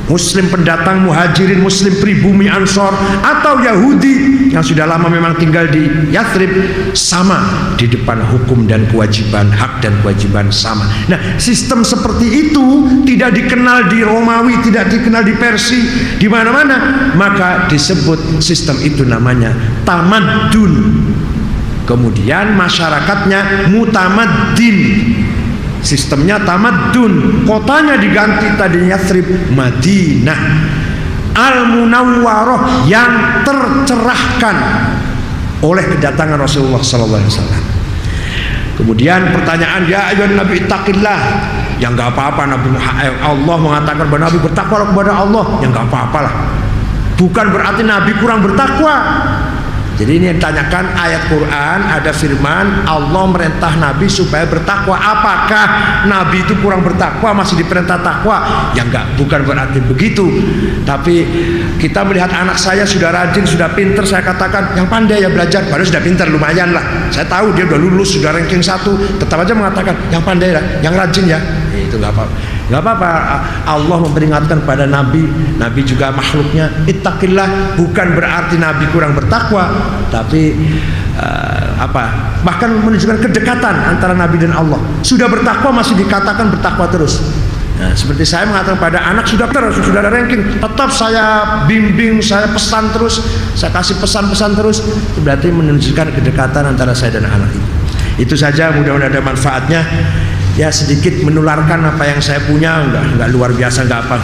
Speaker 1: Muslim pendatang, muhajirin, muslim pribumi Ansor, atau Yahudi yang sudah lama memang tinggal di Yathrib, sama di depan hukum dan kewajiban, hak dan kewajiban sama. Nah sistem seperti itu tidak dikenal di Romawi, tidak dikenal di Persia, di mana-mana, maka disebut sistem itu namanya tamaddun. Kemudian masyarakatnya mutamaddin, sistemnya tamaddun. Kotanya diganti tadinya Yathrib, Madinah Al-Munawwarah, yang tercerahkan oleh kedatangan Rasulullah SAW. Kemudian pertanyaan, ya ayyuhan nabi ittaqillah, yang nggak apa-apa, Allah mengatakan bahwa Nabi bertakwa kepada Allah, yang nggak apa-apa lah, bukan berarti Nabi kurang bertakwa. Jadi ini yang ditanyakan, ayat Quran ada firman Allah merintah Nabi supaya bertakwa. Apakah Nabi itu kurang bertakwa, masih diperintah takwa? Ya enggak, bukan berarti begitu. Tapi kita melihat anak saya sudah rajin, sudah pinter, saya katakan yang pandai ya belajar, padahal sudah pinter, lumayan lah. Saya tahu dia udah lulus, sudah ranking 1, tetap aja mengatakan yang pandai lah, yang rajin ya. Itu enggak apa-apa. Enggak apa-apa. Allah memperingatkan pada Nabi, Nabi juga makhluknya, ittaqillah, bukan berarti Nabi kurang bertakwa, tapi bahkan menunjukkan kedekatan antara Nabi dan Allah. Sudah bertakwa masih dikatakan bertakwa terus. Nah, seperti saya mengatakan pada anak sudah ada ranking, tetap saya bimbing, saya pesan terus, saya kasih pesan-pesan terus. Itu berarti menunjukkan kedekatan antara saya dan anak itu. Itu saja, mudah-mudahan ada manfaatnya. Ya sedikit menularkan apa yang saya punya, enggak luar biasa, enggak apa.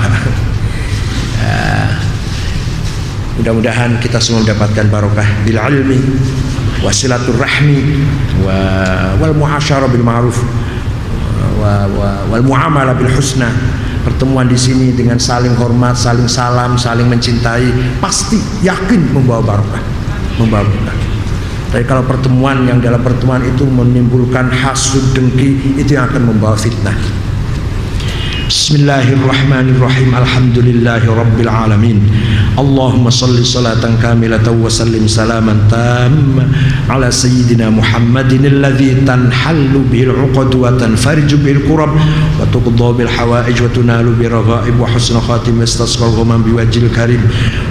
Speaker 1: Mudah-mudahan kita semua mendapatkan barokah bil ilmi wasilatul rahmi wal muasyarah bil ma'ruf wal muamalah bil husna pertemuan di sini dengan saling hormat, saling salam, saling mencintai, pasti yakin membawa barokah, membawa berkah. Tapi kalau pertemuan yang dalam pertemuan itu menimbulkan hasud, dengki, itu yang akan membawa fitnah. Bismillahirrahmanirrahim. Alhamdulillahi rabbil alamin. Allahumma salli salatan kamilatan wa sallim salaman tamma ala sayyidina Muhammadin alladhi tanhallu bihil uqad wa tanfariju bihil kurab wa tuqda bil hawaij wa tunalu bi raghaib wa husna khatim istasqal ghamam bi wajhil karim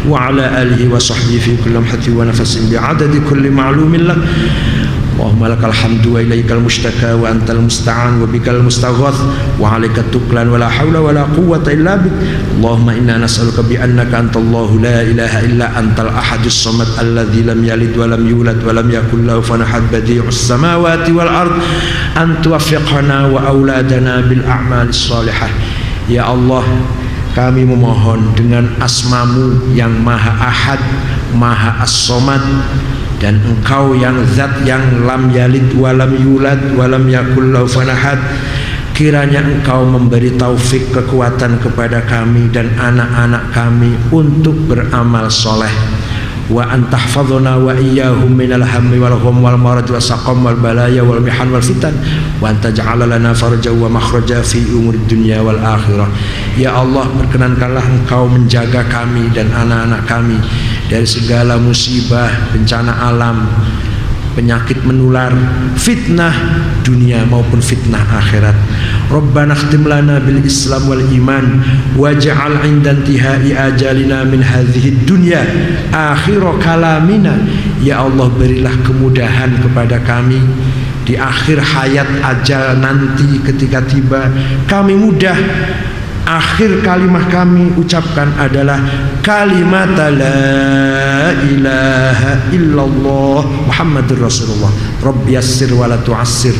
Speaker 1: wa ala alihi wa sahbihi fi kulli lamhatin wa nafasin bi adadi kulli ma'lumin lak. Allahumma lakal hamdu wa ilaikal mushtaka wa antal musta'an wa bikal mustaghath wa alaika tuklan wa la hawla wa la quwwata illa bik. Allahumma inna nas'aluka bi annaka antallahu la ilaha illa antal ahadus samad alladzi lam yalid wa lam yulad wa lam yakul lahu kufuwan ahad badi'us samawati wal ard an tuwaffiqna wa auladana bil a'malis shalihah. Ya Allah, kami memohon dengan asmamu yang maha ahad, maha as-samad, dan Engkau yang zat yang lam yalid walam yulad walam yakul lahu kufuwan ahad, kiranya Engkau memberi taufik kekuatan kepada kami dan anak-anak kami untuk beramal soleh, wa antahfadhuna wa iyyahum minal hammi wal gham wal marad wal saqam wal balaya wal mihan wal fitan wa anta ja'ala lana farja wa makhraja fi umurid dunya wal akhirah. Ya Allah, perkenankanlah Engkau menjaga kami dan anak-anak kami dari segala musibah, bencana alam, penyakit menular, fitnah dunia maupun fitnah akhirat. Rabbana khtim lana bil Islam wal iman waj'al 'inda intihai ajalina min hadhihi dunya akhir kalamina. Ya Allah, berilah kemudahan kepada kami di akhir hayat ajal nanti ketika tiba, kami mudah. Akhir kalimah kami ucapkan adalah kalimat la ilaha illallah Muhammadur Rasulullah. Rabbi yassir wa la tu'assir.